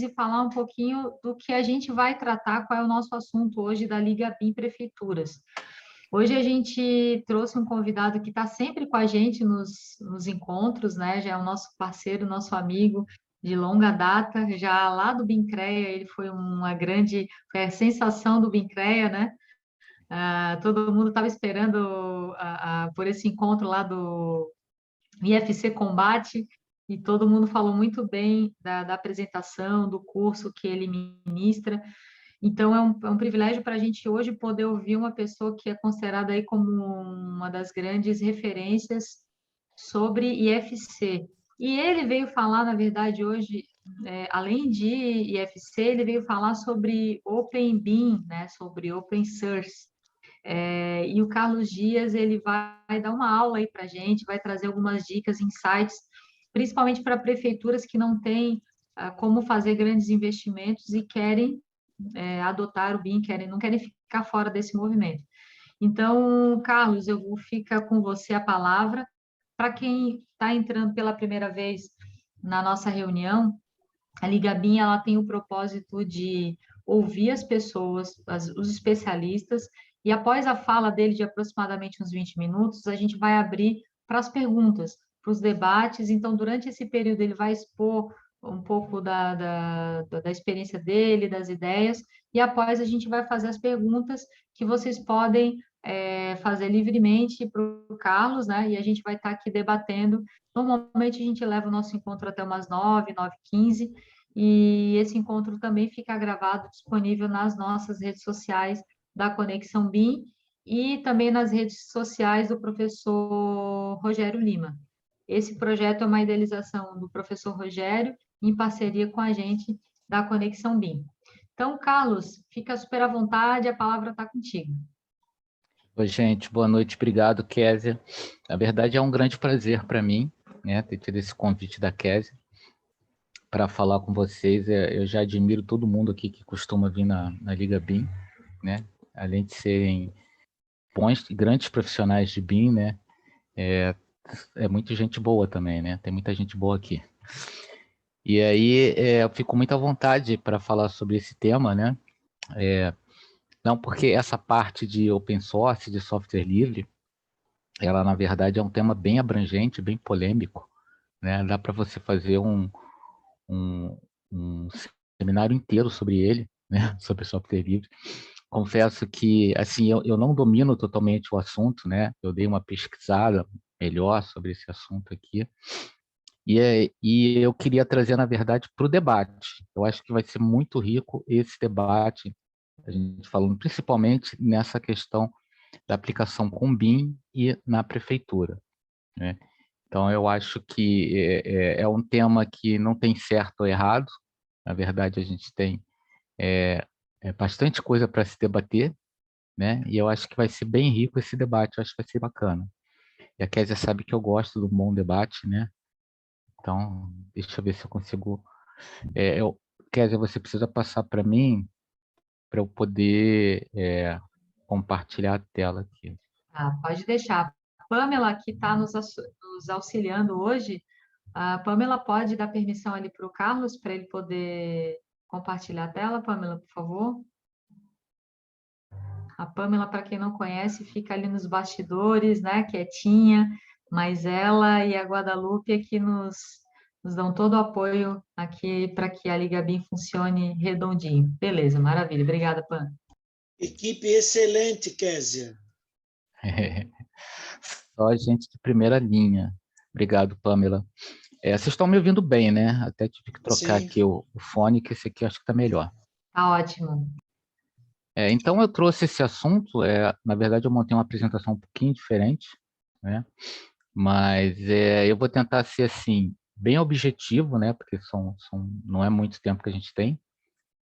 e falar um pouquinho do que a gente vai tratar, qual é o nosso assunto hoje da Liga BIM Prefeituras. Hoje a gente trouxe um convidado que está sempre com a gente nos encontros, né? Já é o nosso parceiro, nosso amigo de longa data, já lá do BIMCREA, ele foi a sensação do BIMCREA, né? Todo mundo estava esperando por esse encontro lá do IFC Combate, e todo mundo falou muito bem da apresentação, do curso que ele ministra. Então, é um privilégio para a gente hoje poder ouvir uma pessoa que é considerada aí como uma das grandes referências sobre IFC. E ele veio falar, na verdade, hoje, além de IFC, ele veio falar sobre Open BIM, né, sobre Open Source. E o Carlos Dias, ele vai dar uma aula aí para a gente, vai trazer algumas dicas, insights, principalmente para prefeituras que não têm como fazer grandes investimentos e querem adotar o BIM, não querem ficar fora desse movimento. Então, Carlos, eu vou ficar com você a palavra. Para quem está entrando pela primeira vez na nossa reunião, a Liga BIM ela tem o propósito de ouvir as pessoas, os especialistas, e após a fala dele de aproximadamente uns 20 minutos, a gente vai abrir para as perguntas, para os debates. Então, durante esse período, ele vai expor um pouco da experiência dele, das ideias, e após a gente vai fazer as perguntas que vocês podem fazer livremente para o Carlos, né? E a gente vai estar aqui debatendo. Normalmente, a gente leva o nosso encontro até umas 9h15, e esse encontro também fica gravado, disponível nas nossas redes sociais da Conexão BIM e também nas redes sociais do professor Rogério Lima. Esse projeto é uma idealização do professor Rogério, em parceria com a gente da Conexão BIM. Então, Carlos, fica super à vontade, a palavra está contigo. Oi, gente, boa noite, obrigado, Kézia. Na verdade, é um grande prazer para mim, né, ter tido esse convite da Kézia para falar com vocês. Eu já admiro todo mundo aqui que costuma vir na Liga BIM, né, além de serem bons, grandes profissionais de BIM, né, é muita gente boa também, né, tem muita gente boa aqui. E aí, eu fico muito à vontade para falar sobre esse tema, né, não porque essa parte de open source, de software livre, ela, na verdade, é um tema bem abrangente, bem polêmico, né? Dá para você fazer um, um seminário inteiro sobre ele, né? Sobre software livre. Confesso que, assim, eu não domino totalmente o assunto, né? Eu dei uma pesquisada melhor sobre esse assunto aqui, e eu queria trazer, na verdade, para o debate. Eu acho que vai ser muito rico esse debate, a gente falando principalmente nessa questão da aplicação com BIM e na prefeitura, né? Então, eu acho que é um tema que não tem certo ou errado. Na verdade, a gente tem bastante coisa para se debater, né? E eu acho que vai ser bem rico esse debate, eu acho que vai ser bacana. E a Kézia sabe que eu gosto do bom debate, né? Então, deixa eu ver se eu consigo... Kézia, você precisa passar para mim, para eu poder compartilhar a tela aqui. Pode deixar. A Pamela, que está nos auxiliando hoje, a Pamela pode dar permissão ali para o Carlos, para ele poder compartilhar a tela, Pamela, por favor? A Pamela, para quem não conhece, fica ali nos bastidores, né, quietinha, mas ela e a Guadalupe é que nos dão todo o apoio aqui para que a Liga BIM funcione redondinho. Beleza, maravilha. Obrigada, Pam. Equipe excelente, Kézia. Só gente de primeira linha. Obrigado, Pamela. Vocês estão me ouvindo bem, né? Até tive que trocar Sim. aqui o fone, que esse aqui eu acho que está melhor. Tá ótimo. Então, eu trouxe esse assunto, na verdade, eu montei uma apresentação um pouquinho diferente, né? Mas eu vou tentar ser, assim, bem objetivo, né? Porque não é muito tempo que a gente tem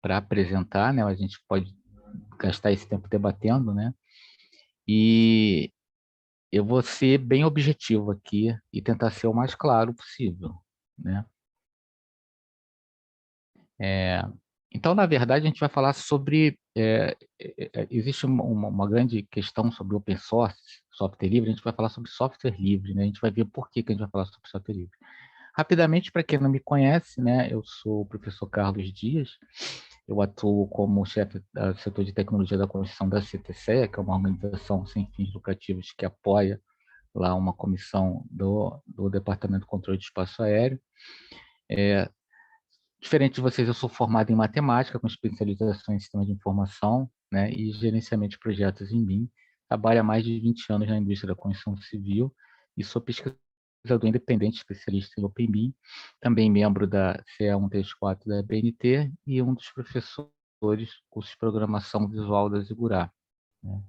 para apresentar, né? A gente pode gastar esse tempo debatendo, né? E eu vou ser bem objetivo aqui e tentar ser o mais claro possível, né? Então, na verdade, a gente vai falar sobre... existe uma grande questão sobre open source, software livre. A gente vai falar sobre software livre, né? A gente vai ver por que a gente vai falar sobre software livre. Rapidamente, para quem não me conhece, né, eu sou o professor Carlos Dias, eu atuo como chefe do setor de tecnologia da construção da CTCE, que é uma organização sem fins lucrativos que apoia lá uma comissão do Departamento de Controle de Espaço Aéreo. Diferente de vocês, eu sou formado em matemática, com especialização em sistema de informação, né, e gerenciamento de projetos em BIM. Trabalho há mais de 20 anos na indústria da construção civil e sou pesquisador independente, especialista em OpenBIM, também membro da CE 134 da BNT e um dos professores do curso de programação visual da Zigurá, né.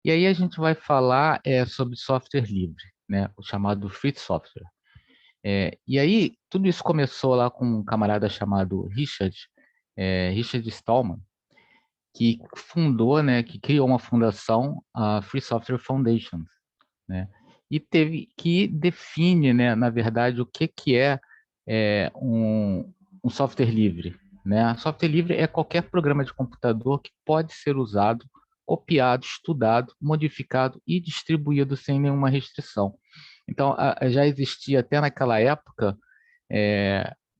E aí a gente vai falar sobre software livre, né, o chamado free software. E aí, tudo isso começou lá com um camarada chamado Richard Stallman, que fundou, né, que criou uma fundação, a Free Software Foundation, né, e que define, né, na verdade, o que é um software livre, né? Software livre é qualquer programa de computador que pode ser usado, copiado, estudado, modificado e distribuído sem nenhuma restrição. Então, já existia até naquela época,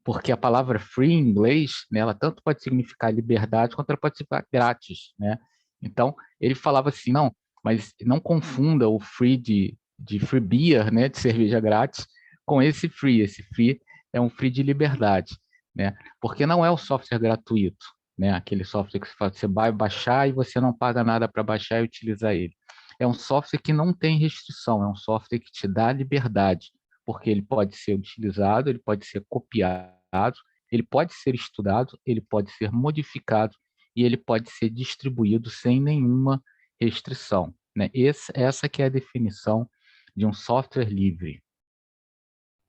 porque a palavra free em inglês, né, ela tanto pode significar liberdade quanto ela pode significar grátis, né? Então, ele falava assim, não, mas não confunda o free de free beer, né, de cerveja grátis, com esse free. Esse free é um free de liberdade, né? Porque não é o software gratuito, né? Aquele software que você vai baixar e você não paga nada para baixar e utilizar ele. É um software que não tem restrição, é um software que te dá liberdade, porque ele pode ser utilizado, ele pode ser copiado, ele pode ser estudado, ele pode ser modificado e ele pode ser distribuído sem nenhuma restrição, né? Essa que é a definição de um software livre,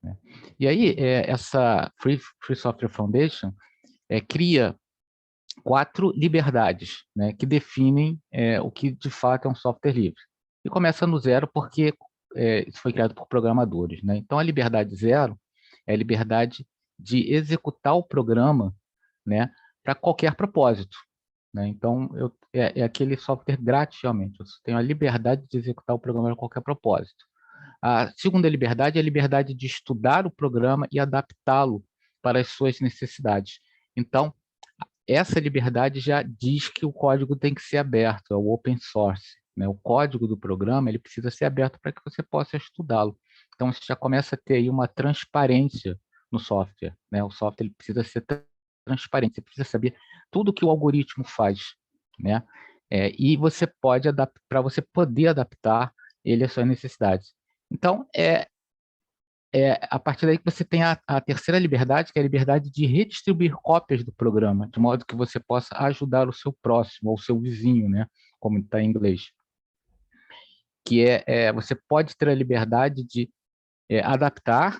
né? E aí, essa Free Software Foundation cria 4 liberdades, né, que definem o que de fato é um software livre. E começa no zero porque isso foi criado por programadores, né? Então, a liberdade zero é a liberdade de executar o programa, né, para qualquer propósito, né? Então, é aquele software grátis, realmente. Você tem a liberdade de executar o programa para qualquer propósito. A segunda liberdade é a liberdade de estudar o programa e adaptá-lo para as suas necessidades. Então, essa liberdade já diz que o código tem que ser aberto, é o open source, né? O código do programa ele precisa ser aberto para que você possa estudá-lo. Então, você já começa a ter aí uma transparência no software, né? O software ele precisa ser transparente, você precisa saber tudo que o algoritmo faz, né? E você pode adaptar, para você poder adaptar ele às suas necessidades. Então, a partir daí que você tem a terceira liberdade, que é a liberdade de redistribuir cópias do programa, de modo que você possa ajudar o seu próximo, ou o seu vizinho, né? Como está em inglês. Que você pode ter a liberdade de adaptar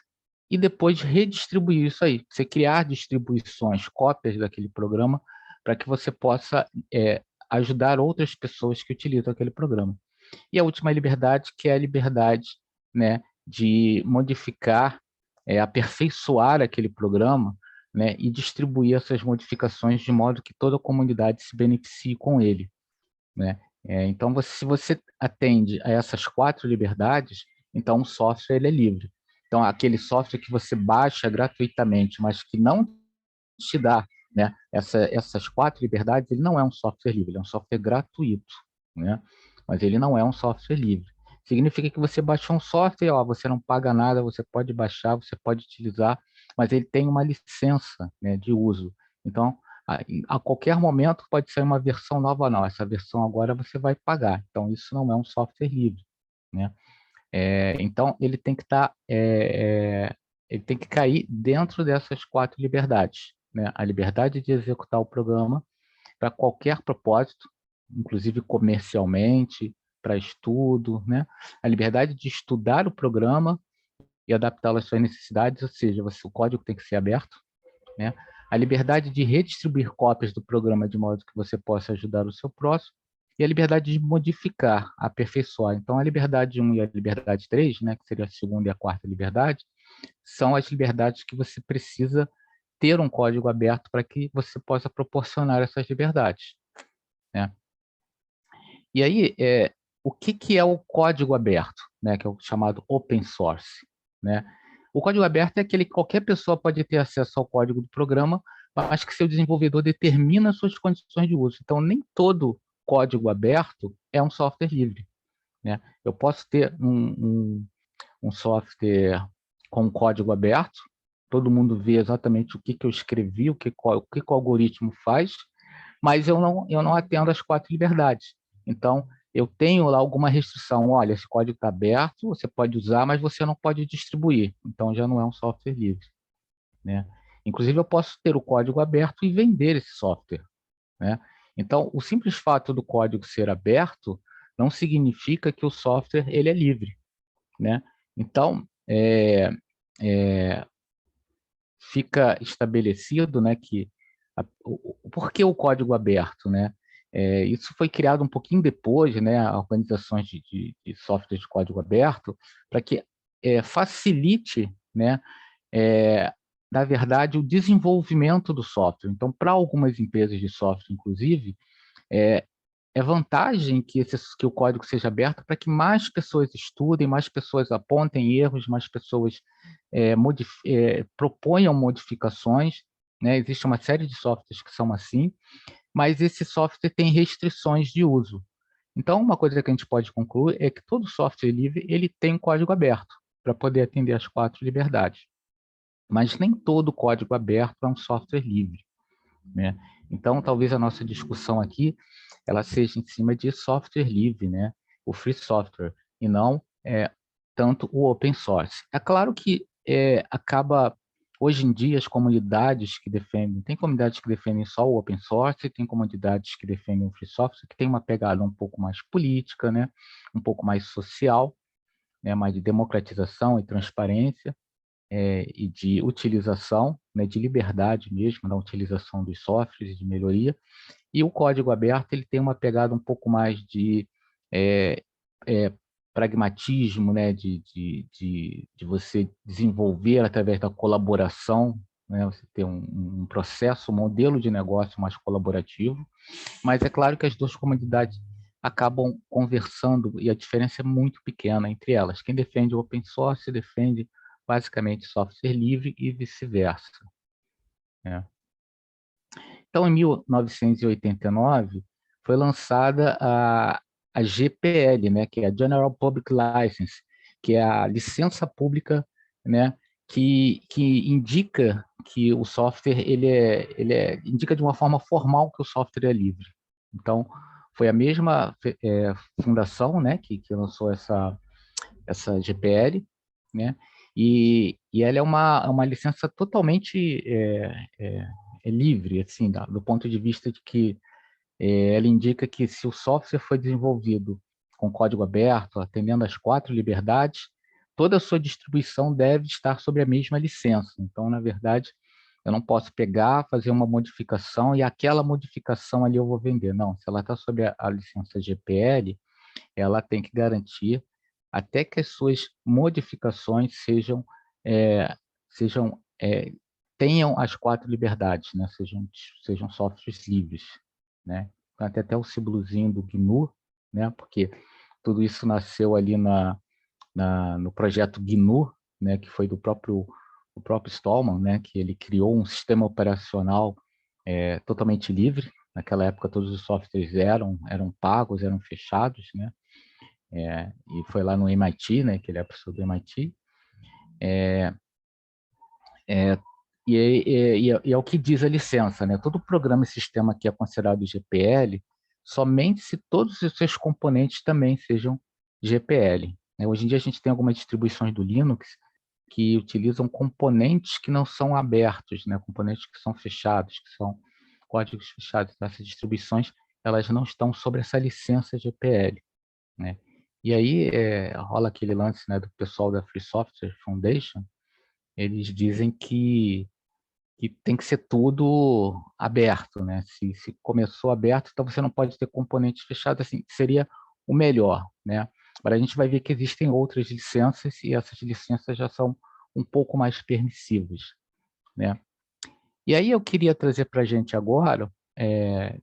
e depois redistribuir isso aí. Você criar distribuições, cópias daquele programa, para que você possa ajudar outras pessoas que utilizam aquele programa. E a última liberdade, que é a liberdade, né, de modificar, aperfeiçoar aquele programa, né, e distribuir essas modificações de modo que toda a comunidade se beneficie com ele, né? Então, se você atende a essas 4 liberdades, então o software ele é livre. Então, aquele software que você baixa gratuitamente, mas que não te dá, né, essas 4 liberdades, ele não é um software livre, ele é um software gratuito, né? Mas ele não é um software livre. Significa que você baixou um software, você não paga nada, você pode baixar, você pode utilizar, mas ele tem uma licença, né, de uso. Então, a qualquer momento pode sair uma versão nova, não. Essa versão agora você vai pagar. Então, isso não é um software livre, né? Então, ele tem que ele tem que cair dentro dessas 4 liberdades, né? A liberdade de executar o programa para qualquer propósito, inclusive comercialmente, para estudo, né? A liberdade de estudar o programa e adaptá-lo às suas necessidades, ou seja, o código tem que ser aberto, né? A liberdade de redistribuir cópias do programa de modo que você possa ajudar o seu próximo, e a liberdade de modificar, aperfeiçoar. Então, a liberdade 1 e a liberdade 3, né, que seria a segunda e a quarta liberdade, são as liberdades que você precisa ter um código aberto para que você possa proporcionar essas liberdades, né? E aí, o que é o código aberto, né, que é o chamado open source, né? O código aberto é aquele que qualquer pessoa pode ter acesso ao código do programa, mas que seu desenvolvedor determina suas condições de uso. Então, nem todo código aberto é um software livre, né? Eu posso ter um software com código aberto, todo mundo vê exatamente o que eu escrevi, o que o algoritmo faz, mas eu não atendo às 4 liberdades. Então, eu tenho lá alguma restrição. Olha, esse código está aberto, você pode usar, mas você não pode distribuir. Então, já não é um software livre, né? Inclusive, eu posso ter o código aberto e vender esse software, né? Então, o simples fato do código ser aberto não significa que o software ele é livre, né? Então, fica estabelecido, né, que por que o código aberto, né? Isso foi criado um pouquinho depois, né, organizações de software de código aberto, para que facilite, né, na verdade, o desenvolvimento do software. Então, para algumas empresas de software, inclusive, é vantagem que o código seja aberto para que mais pessoas estudem, mais pessoas apontem erros, mais pessoas proponham modificações, né? Existe uma série de softwares que são assim, mas esse software tem restrições de uso. Então, uma coisa que a gente pode concluir é que todo software livre ele tem um código aberto para poder atender às 4 liberdades. Mas nem todo código aberto é um software livre, né? Então, talvez a nossa discussão aqui ela seja em cima de software livre, né? O free software, e não tanto o open source. É claro que acaba, hoje em dia, as comunidades que defendem, tem comunidades que defendem só o open source, tem comunidades que defendem o free software, que tem uma pegada um pouco mais política, né? Um pouco mais social, né? Mais de democratização e transparência, e de utilização, né? De liberdade mesmo, na utilização dos softwares, de melhoria. E o código aberto ele tem uma pegada um pouco mais de pragmatismo, né? De você desenvolver através da colaboração, né? Você ter um processo, um modelo de negócio mais colaborativo. Mas é claro que as duas comunidades acabam conversando e a diferença é muito pequena entre elas. Quem defende o open source defende basicamente software livre e vice-versa, né? Então, em 1989, foi lançada a GPL, né, que é a General Public License, que é a licença pública, né, que indica que o software indica de uma forma formal que o software é livre. Então, foi a mesma fundação, né, que lançou essa GPL, né, e ela é uma licença totalmente livre, assim, do ponto de vista de que ela indica que se o software foi desenvolvido com código aberto, atendendo às 4 liberdades, toda a sua distribuição deve estar sobre a mesma licença. Então, na verdade, eu não posso pegar, fazer uma modificação e aquela modificação ali eu vou vender. Não, se ela está sob a licença GPL, ela tem que garantir até que as suas modificações sejam tenham as 4 liberdades, né? Sejam softwares livres, né? Então, tem até o símbolozinho do GNU, né? Porque tudo isso nasceu ali no projeto GNU, né? Que foi do próprio Stallman, né? Que ele criou um sistema operacional totalmente livre. Naquela época, todos os softwares eram pagos, eram fechados, né? E foi lá no MIT, né? Que ele é professor do MIT. E é o que diz a licença, né? Todo programa e sistema que é considerado GPL, somente se todos os seus componentes também sejam GPL, né? Hoje em dia a gente tem algumas distribuições do Linux que utilizam componentes que não são abertos, né? Componentes que são fechados, que são códigos fechados. Então, essas distribuições elas não estão sobre essa licença GPL, né? E aí rola aquele lance, né, do pessoal da Free Software Foundation. Eles dizem que tem que ser tudo aberto, né? Se começou aberto, então você não pode ter componentes fechados, assim, seria o melhor, né? Agora a gente vai ver que existem outras licenças e essas licenças já são um pouco mais permissivas, né? E aí eu queria trazer para a gente agora,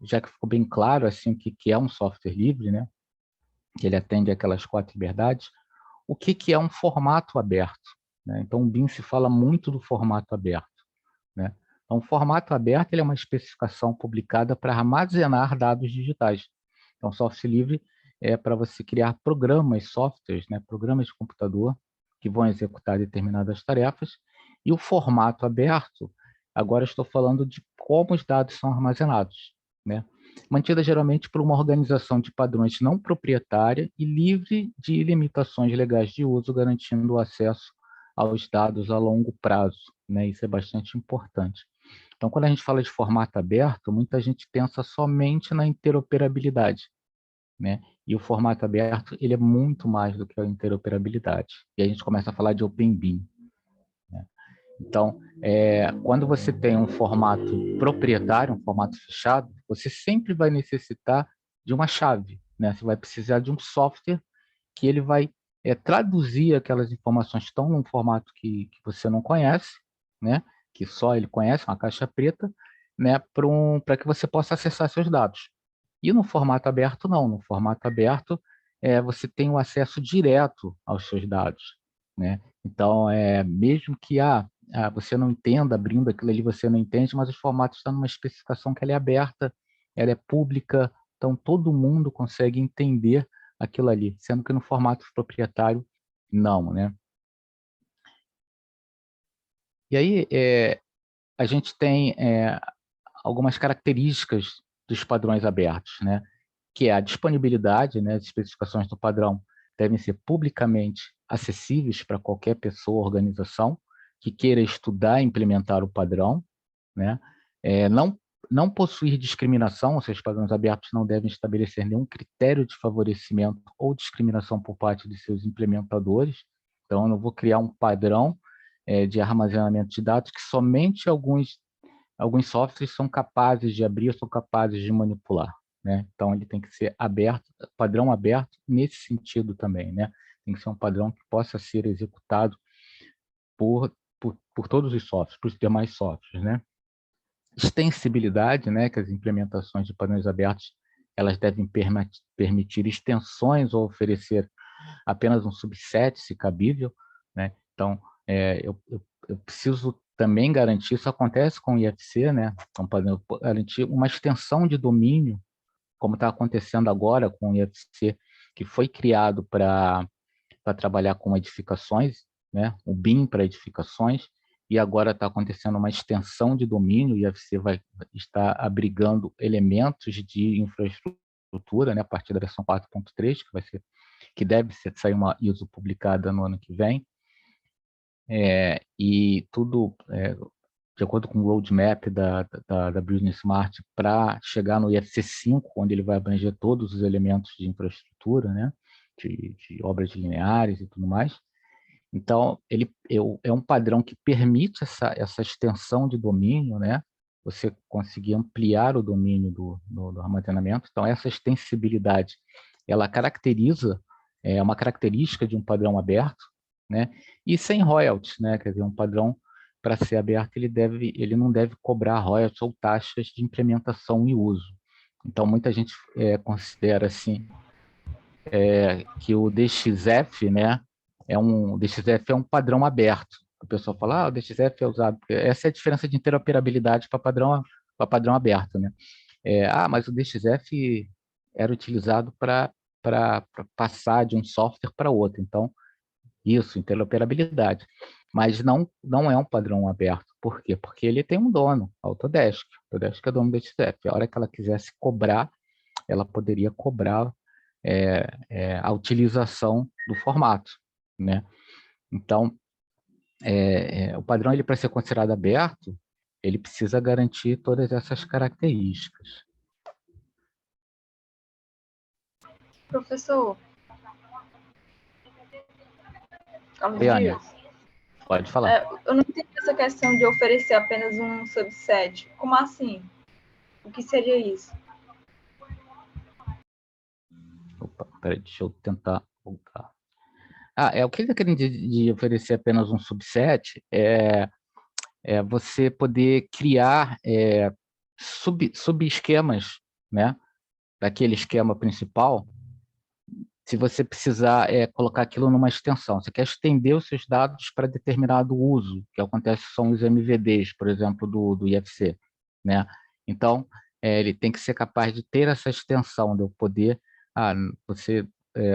já que ficou bem claro assim o que é um software livre, né? Que ele atende aquelas 4 liberdades, o que é um formato aberto, né? Então, o BIM se fala muito do formato aberto, né? Então, o formato aberto ele é uma especificação publicada para armazenar dados digitais. Então, software livre é para você criar programas, softwares, né? Programas de computador que vão executar determinadas tarefas. E o formato aberto, agora estou falando de como os dados são armazenados, né? Mantida geralmente por uma organização de padrões não proprietária e livre de limitações legais de uso, garantindo o acesso aos dados a longo prazo, né? Isso é bastante importante. Então, quando a gente fala de formato aberto, muita gente pensa somente na interoperabilidade, né? E o formato aberto, ele é muito mais do que a interoperabilidade. E a gente começa a falar de Open BIM, né? Então, quando você tem um formato proprietário, um formato fechado, você sempre vai necessitar de uma chave, né? Você vai precisar de um software que ele vai traduzir aquelas informações que estão num formato que você não conhece, né? Que só ele conhece, uma caixa preta, né? Para que você possa acessar seus dados. E no formato aberto, não. No formato aberto, você tem o acesso direto aos seus dados, né? Então, mesmo que você não entenda, abrindo aquilo ali você não entende, mas os formatos estão numa especificação que ela é aberta, ela é pública, então todo mundo consegue entender aquilo ali, sendo que no formato proprietário, não, né? E aí, a gente tem algumas características dos padrões abertos, né? Que é a disponibilidade, né? As especificações do padrão devem ser publicamente acessíveis para qualquer pessoa ou organização que queira estudar e implementar o padrão, né? Não possuir discriminação, ou seja, os padrões abertos não devem estabelecer nenhum critério de favorecimento ou discriminação por parte de seus implementadores. Então, eu não vou criar um padrão de armazenamento de dados que somente alguns softwares são capazes de abrir, são capazes de manipular, né? Então, ele tem que ser aberto, padrão aberto nesse sentido também, né? Tem que ser um padrão que possa ser executado por todos os softwares, por os demais softwares, né? Extensibilidade, né? Que as implementações de padrões abertos elas devem permitir extensões ou oferecer apenas um subset, se cabível, né? Então, eu preciso também garantir, isso acontece com o IFC, né? Então, garantir uma extensão de domínio, como está acontecendo agora com o IFC, que foi criado para trabalhar com edificações, né? O BIM para edificações, e agora está acontecendo uma extensão de domínio, e o IFC vai estar abrigando elementos de infraestrutura, né? A partir da versão 4.3, que deve sair uma ISO publicada no ano que vem, e tudo de acordo com o roadmap da Business Smart para chegar no IFC 5, onde ele vai abranger todos os elementos de infraestrutura, né? De obras lineares e tudo mais. Então, ele é um padrão que permite essa extensão de domínio, né? Você conseguir ampliar o domínio do armazenamento. Então, essa extensibilidade, ela caracteriza, é uma característica de um padrão aberto, né? E sem royalties, né? Quer dizer, um padrão, para ser aberto, ele não deve cobrar royalties ou taxas de implementação e uso. Então, muita gente considera assim, que o DXF, né, o DXF é um padrão aberto. O pessoal fala, o DXF é usado. Essa é a diferença de interoperabilidade para padrão aberto, né? Mas o DXF era utilizado para passar de um software para outro. Então, isso, interoperabilidade. Mas não é um padrão aberto. Por quê? Porque ele tem um dono, a Autodesk. A Autodesk é dono do DXF. A hora que ela quisesse cobrar, ela poderia cobrar a utilização do formato, né? Então, o padrão, para ser considerado aberto, ele precisa garantir todas essas características. Professor, Carlos Ania, Dias, pode falar. eu não entendi essa questão de oferecer apenas um subset. Como assim? O que seria isso? Opa, peraí, deixa eu tentar voltar. O que ele está querendo de oferecer apenas um subset é você poder criar sub-esquemas, né, daquele esquema principal, se você precisar colocar aquilo numa extensão. Você quer estender os seus dados para determinado uso, que acontece são os MVDs, por exemplo, do IFC, né? Então, ele tem que ser capaz de ter essa extensão, de eu poder...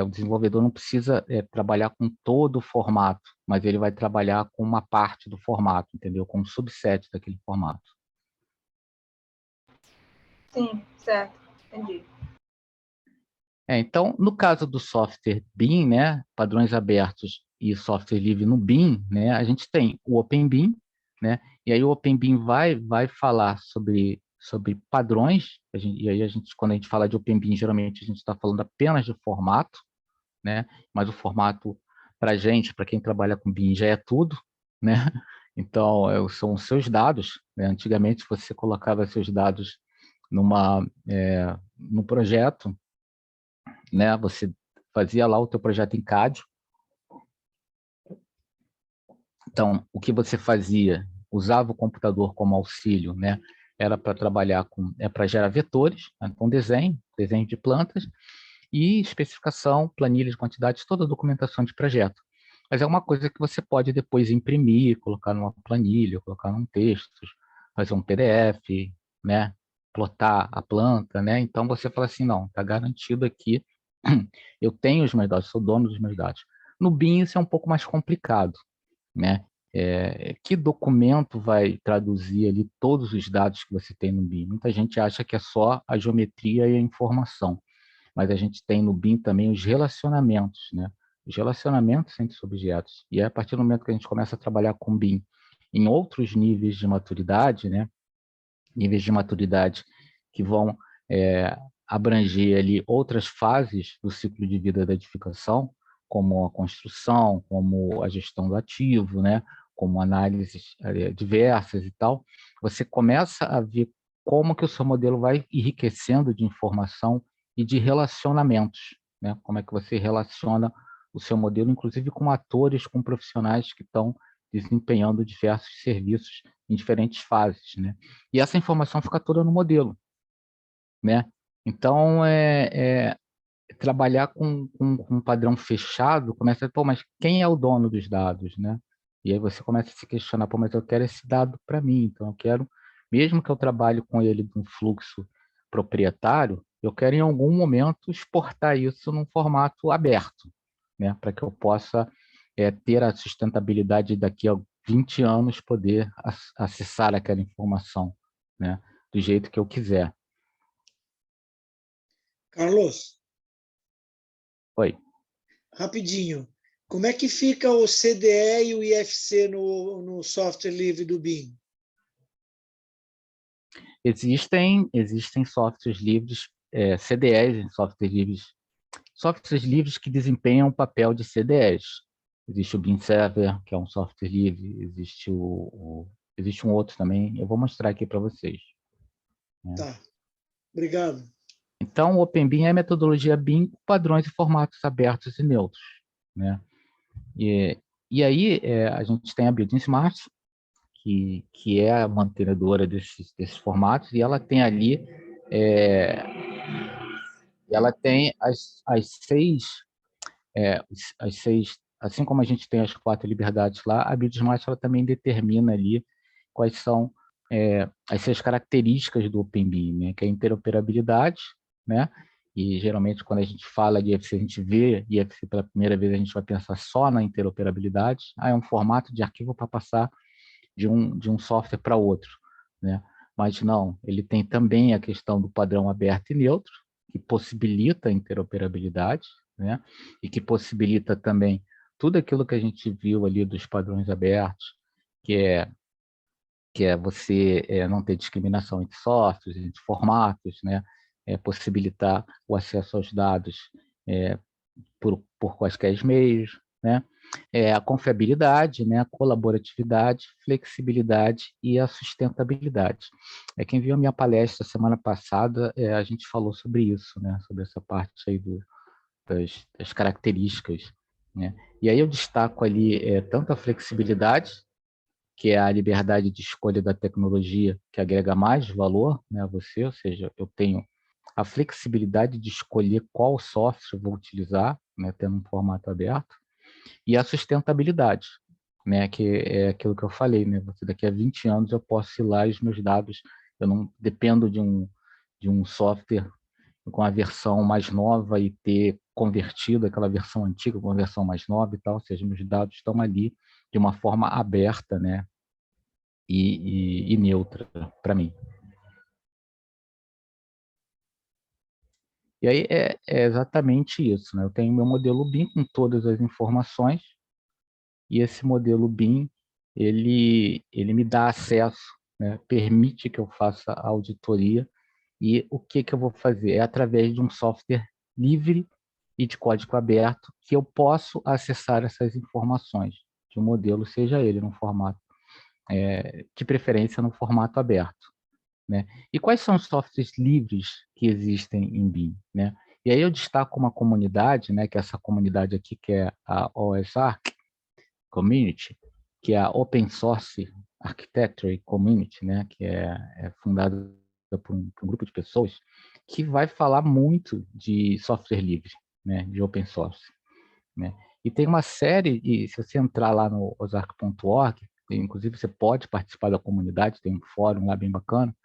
o desenvolvedor não precisa trabalhar com todo o formato, mas ele vai trabalhar com uma parte do formato, entendeu? Com um subset daquele formato. Sim, certo. Entendi. Então, no caso do software BIM, né, padrões abertos e software livre no BIM, né, a gente tem o OpenBIM, né, e aí o OpenBIM vai falar sobre padrões, e aí quando a gente fala de OpenBIM, geralmente a gente está falando apenas de formato, né, mas o formato para a gente, para quem trabalha com BIM, já é tudo, né, então são os seus dados, né, antigamente você colocava seus dados no projeto, né? Você fazia lá o teu projeto em CAD. Então, o que você fazia? Usava o computador como auxílio, né? Era para trabalhar para gerar vetores, então desenho de plantas e especificação, planilhas, quantidades, toda a documentação de projeto. Mas é uma coisa que você pode depois imprimir, colocar numa planilha, colocar num texto, fazer um PDF, né? Plotar a planta, né? Então você fala assim, não, está garantido aqui. Eu tenho os meus dados, sou dono dos meus dados. No BIM isso é um pouco mais complicado, né? Que documento vai traduzir ali todos os dados que você tem no BIM? Muita gente acha que é só a geometria e a informação, mas a gente tem no BIM também os relacionamentos, né? Os relacionamentos entre os objetos. E é a partir do momento que a gente começa a trabalhar com BIM em outros níveis de maturidade, né? Níveis de maturidade que vão abranger ali outras fases do ciclo de vida da edificação, como a construção, como a gestão do ativo, né? Como análises diversas e tal, você começa a ver como que o seu modelo vai enriquecendo de informação e de relacionamentos, né? Como é que você relaciona o seu modelo, inclusive com atores, com profissionais que estão desempenhando diversos serviços em diferentes fases, né? E essa informação fica toda no modelo, né? Então, trabalhar com um padrão fechado, começa a, pô, mas quem é o dono dos dados, né? E aí você começa a se questionar, pô, mas eu quero esse dado para mim, então eu quero, mesmo que eu trabalhe com ele num fluxo proprietário, eu quero em algum momento exportar isso num formato aberto, né? Para que eu possa ter a sustentabilidade daqui a 20 anos poder acessar aquela informação, né? Do jeito que eu quiser. Carlos, Oi. rapidinho. Como é que fica o CDE e o IFC no software livre do BIM? Existem softwares livres, CDEs, softwares livres que desempenham o papel de CDEs. Existe o BIM Server, que é um software livre, existe existe um outro também, eu vou mostrar aqui para vocês. Né? Tá, obrigado. Então, o OpenBIM é a metodologia BIM com padrões e formatos abertos e neutros. Né? E aí, a gente tem a Building Smart, que é a mantenedora desses formatos, e ela tem ali ela tem as seis, assim como a gente tem as 4 liberdades lá, a BuildSmart ela também determina ali quais são as 6 características do OpenBIM, né? Que é a interoperabilidade, né? E geralmente quando a gente fala de IFC, a gente vê IFC pela primeira vez, a gente vai pensar só na interoperabilidade. É um formato de arquivo para passar de um software para outro, né? Mas não, ele tem também a questão do padrão aberto e neutro, que possibilita a interoperabilidade, né? E que possibilita também tudo aquilo que a gente viu ali dos padrões abertos, que é você não ter discriminação entre softwares, entre formatos, né? Possibilitar o acesso aos dados por quaisquer meios, né? A confiabilidade, né? A colaboratividade, flexibilidade e a sustentabilidade. Quem viu a minha palestra semana passada, a gente falou sobre isso, né? Sobre essa parte aí das características, né? E aí eu destaco ali tanto a flexibilidade, que é a liberdade de escolha da tecnologia que agrega mais valor, né, a você, ou seja, eu tenho a flexibilidade de escolher qual software eu vou utilizar, né, tendo um formato aberto, e a sustentabilidade, né, que é aquilo que eu falei, né, daqui a 20 anos eu posso ir lá e os meus dados, eu não dependo de um software com a versão mais nova e ter convertido aquela versão antiga com a versão mais nova e tal, ou seja, meus dados estão ali de uma forma aberta, né, e neutra para mim. E aí é exatamente isso, né? Eu tenho meu modelo BIM com todas as informações, e esse modelo BIM, ele me dá acesso, né? Permite que eu faça a auditoria, e o que eu vou fazer? É através de um software livre e de código aberto que eu posso acessar essas informações de um modelo, seja ele no formato, de preferência no formato aberto, né? E quais são os softwares livres que existem em BIM, né? E aí eu destaco uma comunidade, né, que é essa comunidade aqui, que é a OSARC Community, que é a Open Source Architecture Community, né, que é fundada por um grupo de pessoas que vai falar muito de software livre, né, de open source, né? E tem uma série, e se você entrar lá no ozark.org, inclusive você pode participar da comunidade, tem um fórum lá bem bacana,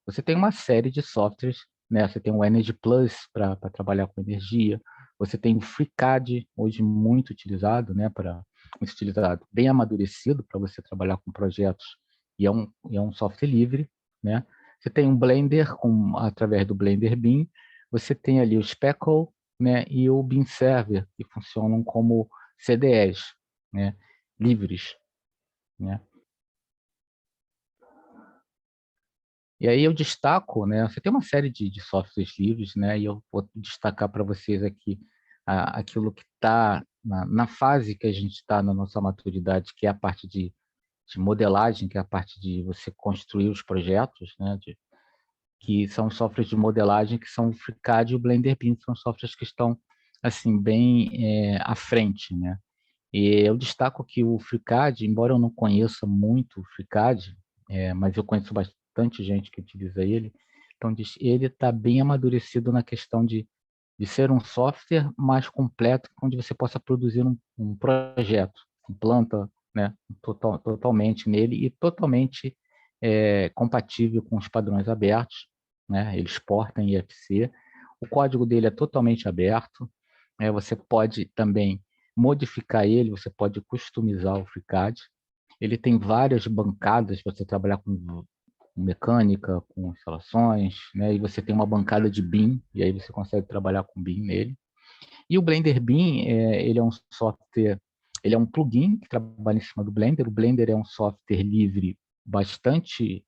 você tem uma série de softwares, né? Você tem o Energy Plus para trabalhar com energia, você tem o FreeCAD, hoje muito utilizado, né? Muito utilizado, bem amadurecido para você trabalhar com projetos, e é um software livre, né? Você tem um Blender através do Blender BIM, você tem ali o Speckle, né? E o BIM Server, que funcionam como CDEs, né? Livres, né? E aí eu destaco, né? Você tem uma série de softwares livres, né? E eu vou destacar para vocês aqui aquilo que está na fase que a gente está na nossa maturidade, que é a parte de modelagem, que é a parte de você construir os projetos, né? Que são softwares de modelagem, que são o FreeCAD e o Blender BIM, são softwares que estão assim bem à frente, né? E eu destaco que o FreeCAD, embora eu não conheça muito o FreeCAD, mas eu conheço bastante gente que utiliza ele, então ele está bem amadurecido na questão de ser um software mais completo, onde você possa produzir um projeto, planta, né, totalmente nele e totalmente compatível com os padrões abertos, né, ele exporta em IFC, o código dele é totalmente aberto, você pode também modificar ele, você pode customizar o FreeCAD. Ele tem várias bancadas para você trabalhar com mecânica, com instalações, né? E você tem uma bancada de BIM, e aí você consegue trabalhar com BIM nele. E o Blender BIM, ele é um software, ele é um plugin que trabalha em cima do Blender. O Blender é um software livre bastante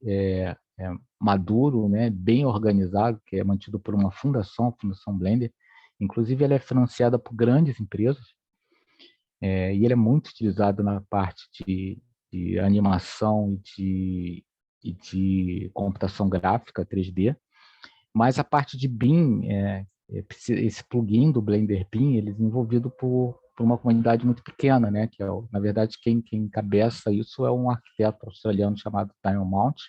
maduro, né? Bem organizado, que é mantido por uma fundação, a Fundação Blender. Inclusive, ela é financiada por grandes empresas, e ele é muito utilizado na parte de animação e de computação gráfica 3D, mas a parte de BIM, esse plugin do Blender BIM, ele é desenvolvido por uma comunidade muito pequena, né? Que na verdade, quem encabeça isso é um arquiteto australiano chamado Dion Mount,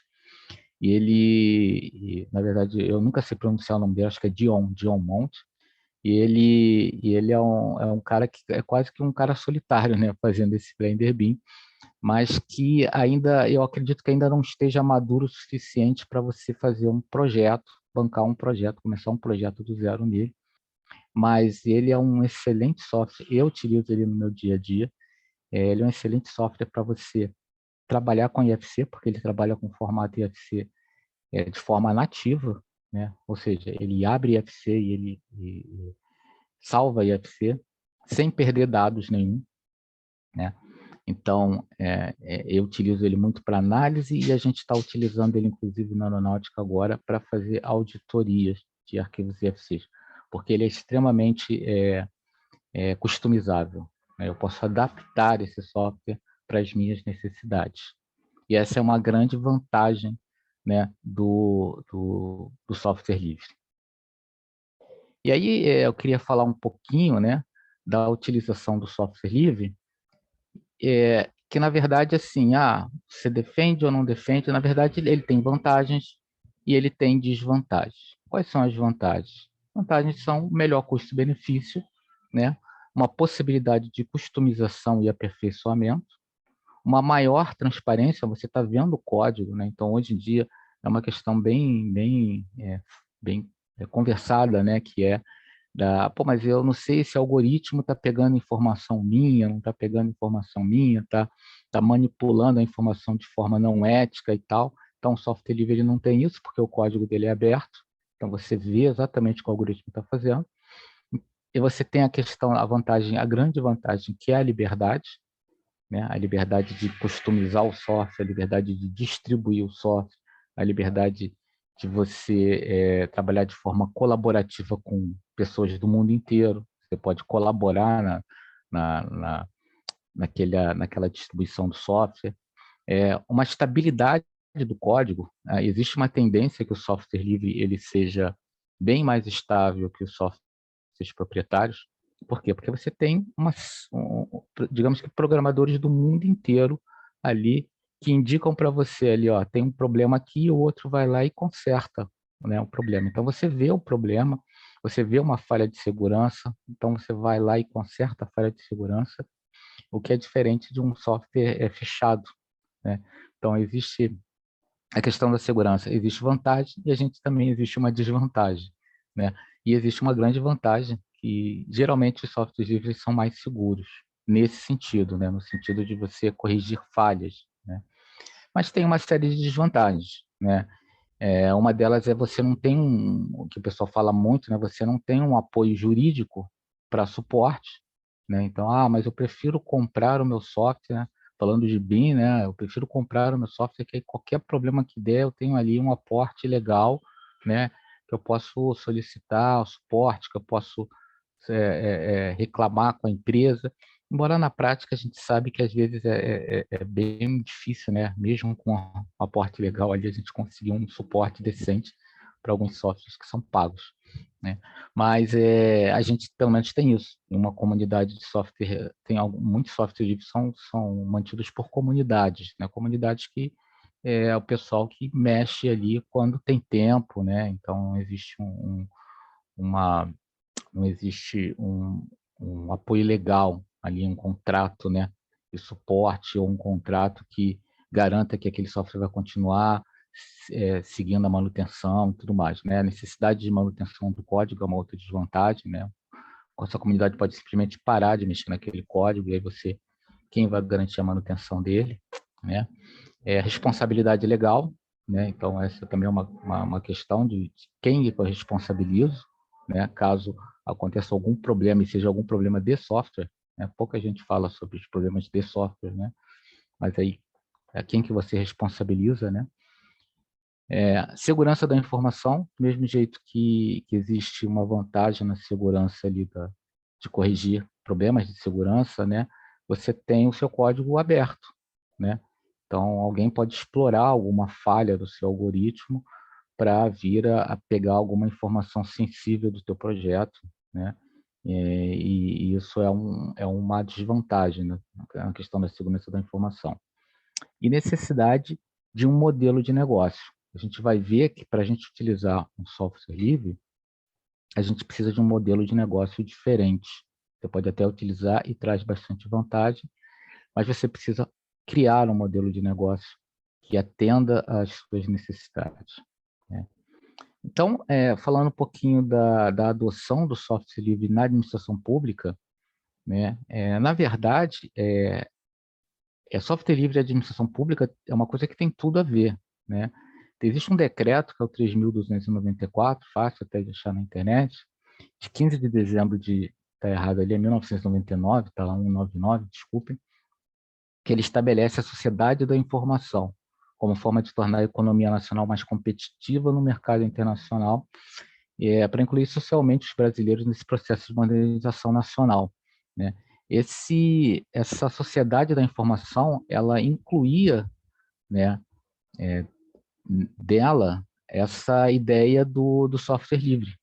na verdade, eu nunca sei pronunciar o nome dele, acho que é Dion Mount, e ele é um cara que é quase que um cara solitário, né, fazendo esse Blender BIM, mas que ainda, eu acredito que ainda não esteja maduro o suficiente para você fazer um projeto, bancar um projeto, começar um projeto do zero nele, mas ele é um excelente software, eu utilizo ele no meu dia a dia, ele é um excelente software para você trabalhar com IFC, porque ele trabalha com formato IFC de forma nativa, né? Ou seja, ele abre IFC e ele salva IFC sem perder dados nenhum, né? Então, eu utilizo ele muito para análise e a gente está utilizando ele, inclusive, na aeronáutica agora para fazer auditorias de arquivos IFCs, porque ele é extremamente customizável, né? Eu posso adaptar esse software para as minhas necessidades. E essa é uma grande vantagem, né, do software livre. E aí eu queria falar um pouquinho, né, da utilização do software livre, que na verdade, assim, você defende ou não defende, na verdade ele tem vantagens, e ele tem desvantagens. Quais são as vantagens? Vantagens são melhor custo-benefício, né? Uma possibilidade de customização e aperfeiçoamento, uma maior transparência, você está vendo o código, né? Então, hoje em dia, é uma questão bem conversada, né? Que é pô, mas eu não sei se o algoritmo está pegando informação minha, não está pegando informação minha, tá manipulando a informação de forma não ética e tal. Então, o software livre ele não tem isso, porque o código dele é aberto. Então, você vê exatamente o que o algoritmo está fazendo. E você tem a grande vantagem, que é a liberdade, né? A liberdade de customizar o software, a liberdade de distribuir o software, a liberdade de você trabalhar de forma colaborativa com pessoas do mundo inteiro. Você pode colaborar naquela distribuição do software. Uma estabilidade do código. Existe uma tendência que o software livre ele seja bem mais estável que os softwares proprietários. Por quê? Porque você tem digamos que programadores do mundo inteiro ali que indicam para você ali, ó, tem um problema aqui, e o outro vai lá e conserta, né, o problema. Então você vê o problema, você vê uma falha de segurança, então você vai lá e conserta a falha de segurança, o que é diferente de um software fechado, né? Então existe a questão da segurança, existe vantagem e a gente também existe uma desvantagem, né? E existe uma grande vantagem que geralmente os softwares livres são mais seguros nesse sentido, né? No sentido de você corrigir falhas, né? Mas tem uma série de desvantagens, né? Uma delas é você não tem o que o pessoal fala muito, né? Você não tem um apoio jurídico para suporte, né? Então, mas eu prefiro comprar o meu software, né? Falando de BIM, né? Eu prefiro comprar o meu software que aí qualquer problema que der, eu tenho ali um aporte legal, né? Que eu posso solicitar o suporte, que eu posso reclamar com a empresa. Embora na prática a gente sabe que às vezes é bem difícil, né? Mesmo com um aporte legal ali, a gente conseguir um suporte decente para alguns softwares que são pagos, né? Mas a gente pelo menos tem isso. Em uma comunidade de software, muitos softwares livres são mantidos por comunidades, né? Comunidades que é o pessoal que mexe ali quando tem tempo, né? Então existe não existe um apoio legal ali, um contrato, né, de suporte ou um contrato que garanta que aquele software vai continuar seguindo a manutenção e tudo mais, né? A necessidade de manutenção do código é uma outra desvantagem, né? A sua comunidade pode simplesmente parar de mexer naquele código e aí quem vai garantir a manutenção dele, né? Responsabilidade legal, né? Então essa também é uma questão de quem eu responsabilizo, né? Caso aconteça algum problema e seja algum problema de software, né? Pouca gente fala sobre os problemas de software, né? Mas aí é quem que você responsabiliza, né? Segurança da informação, do mesmo jeito que existe uma vantagem na segurança ali de corrigir problemas de segurança, né? Você tem o seu código aberto, né? Então, alguém pode explorar alguma falha do seu algoritmo para vir a pegar alguma informação sensível do teu projeto, né? E isso é uma desvantagem, né? Na questão da segurança da informação. E necessidade de um modelo de negócio. A gente vai ver que para a gente utilizar um software livre, a gente precisa de um modelo de negócio diferente. Você pode até utilizar e traz bastante vantagem, mas você precisa criar um modelo de negócio que atenda às suas necessidades, né? Então, falando um pouquinho da adoção do software livre na administração pública, né? Na verdade, software livre e administração pública é uma coisa que tem tudo a ver, né? Existe um decreto, que é o 3.294, fácil até de achar na internet, de 15 de dezembro está errado ali, é 1999, está lá 199, desculpem, que ele estabelece a sociedade da informação como forma de tornar a economia nacional mais competitiva no mercado internacional, para incluir socialmente os brasileiros nesse processo de modernização nacional, né? Essa sociedade da informação, ela incluía, né, dela essa ideia do software livre,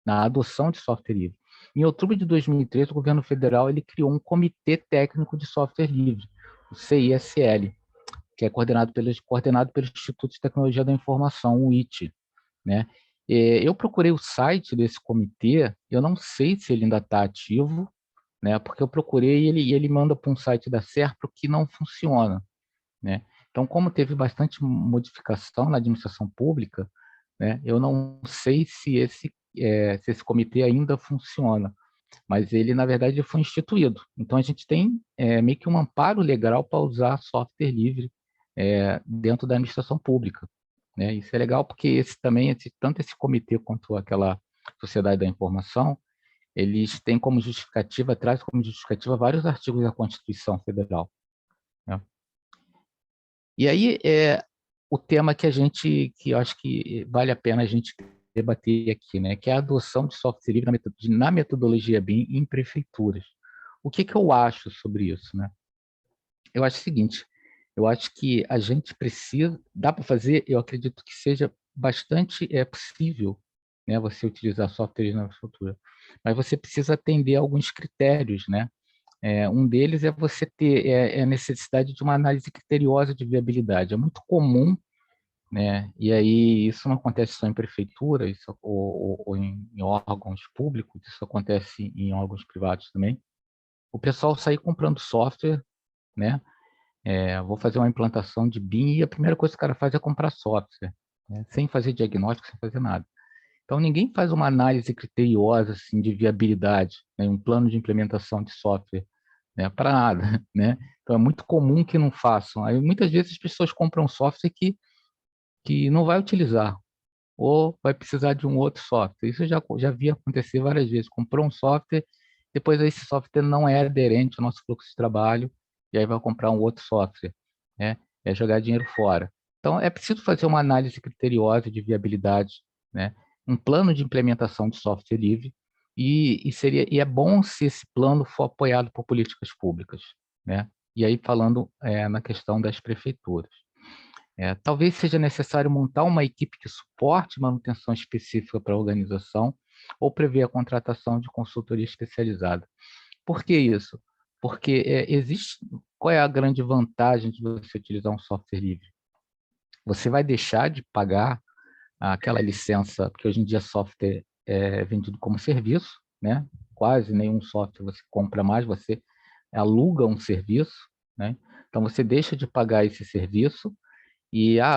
na adoção de software livre. Em outubro de 2013, o governo federal ele criou um comitê técnico de software livre, o CISL, que é coordenado pelo Instituto de Tecnologia da Informação, o IT. né? Eu procurei o site desse comitê, eu não sei se ele ainda está ativo, né? Porque eu procurei e ele manda para um site da Serpro que não funciona, né? Então, como teve bastante modificação na administração pública, né? Eu não sei se esse comitê ainda funciona, mas ele, na verdade, foi instituído. Então, a gente tem meio que um amparo legal para usar software livre dentro da administração pública, né? Isso é legal porque tanto esse comitê quanto aquela Sociedade da Informação, eles têm como justificativa, traz como justificativa vários artigos da Constituição Federal, né? E aí, o tema que eu acho que vale a pena a gente debater aqui, né, que é a adoção de software livre na metodologia BIM em prefeituras. O que eu acho sobre isso, né? Eu acho o seguinte, eu acho que a gente precisa, dá para fazer, eu acredito que seja bastante possível, né, você utilizar software na infraestrutura, mas você precisa atender a alguns critérios, né? Um deles é você ter a necessidade de uma análise criteriosa de viabilidade. É muito comum, né? E aí isso não acontece só em prefeitura, ou em órgãos públicos, isso acontece em órgãos privados também. O pessoal sair comprando software, né? Vou fazer uma implantação de BIM e a primeira coisa que o cara faz é comprar software, né? Sem fazer diagnóstico, sem fazer nada. Então, ninguém faz uma análise criteriosa assim, de viabilidade, né? Um plano de implementação de software, né? Para nada, né? Então, é muito comum que não façam. Aí, muitas vezes, as pessoas compram software que não vai utilizar, ou vai precisar de um outro software. Isso eu já vi acontecer várias vezes. Comprou um software, depois esse software não é aderente ao nosso fluxo de trabalho, e aí vai comprar um outro software, né? É jogar dinheiro fora. Então, é preciso fazer uma análise criteriosa de viabilidade, né? Um plano de implementação de software livre, e é bom se esse plano for apoiado por políticas públicas, né? E aí falando na questão das prefeituras. Talvez seja necessário montar uma equipe de suporte e manutenção específica para a organização ou prever a contratação de consultoria especializada. Por que isso? Porque qual é a grande vantagem de você utilizar um software livre? Você vai deixar de pagar aquela licença, porque hoje em dia software é vendido como serviço, né? Quase nenhum software você compra mais, você aluga um serviço, né? Então você deixa de pagar esse serviço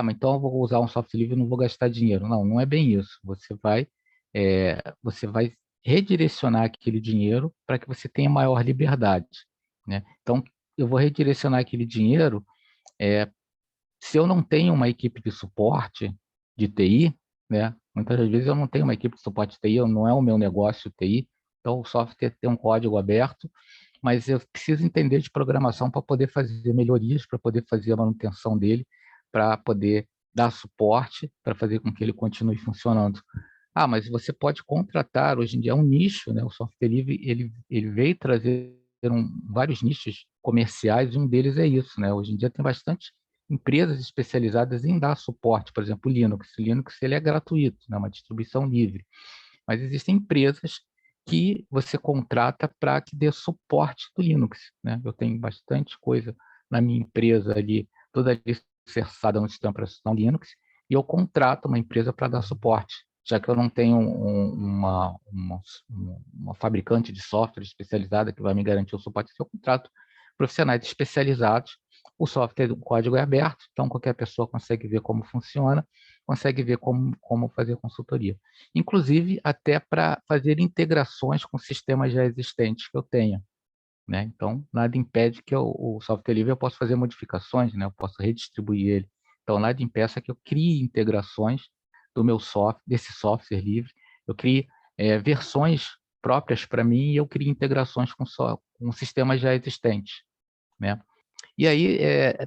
mas então eu vou usar um software livre e não vou gastar dinheiro. Não, não é bem isso. Você vai redirecionar aquele dinheiro para que você tenha maior liberdade, né? Então, eu vou redirecionar aquele dinheiro, se eu não tenho uma equipe de suporte de TI, né? Muitas das vezes eu não tenho uma equipe de suporte de TI, não é o meu negócio TI, então o software tem um código aberto, mas eu preciso entender de programação para poder fazer melhorias, para poder fazer a manutenção dele, para poder dar suporte, para fazer com que ele continue funcionando. Mas você pode contratar, hoje em dia é um nicho, né? O software livre, ele veio trazer vários nichos comerciais, e um deles é isso, né? Hoje em dia tem bastante empresas especializadas em dar suporte, por exemplo, o Linux. O Linux ele é gratuito, né? Uma distribuição livre, mas existem empresas que você contrata para que dê suporte do Linux, né? Eu tenho bastante coisa na minha empresa ali, toda alicerçada no sistema operacional Linux, e eu contrato uma empresa para dar suporte, já que eu não tenho uma fabricante de software especializada que vai me garantir o suporte, eu contrato profissionais especializados. O software, o código é aberto, então qualquer pessoa consegue ver como funciona, consegue ver como fazer consultoria. Inclusive, até para fazer integrações com sistemas já existentes que eu tenha, né? Então, nada impede que o software livre eu possa fazer modificações, né? Eu posso redistribuir ele. Então, nada impeça que eu crie integrações do meu software, desse software livre, eu crie versões próprias para mim e eu crie integrações com sistemas já existentes, né? E aí,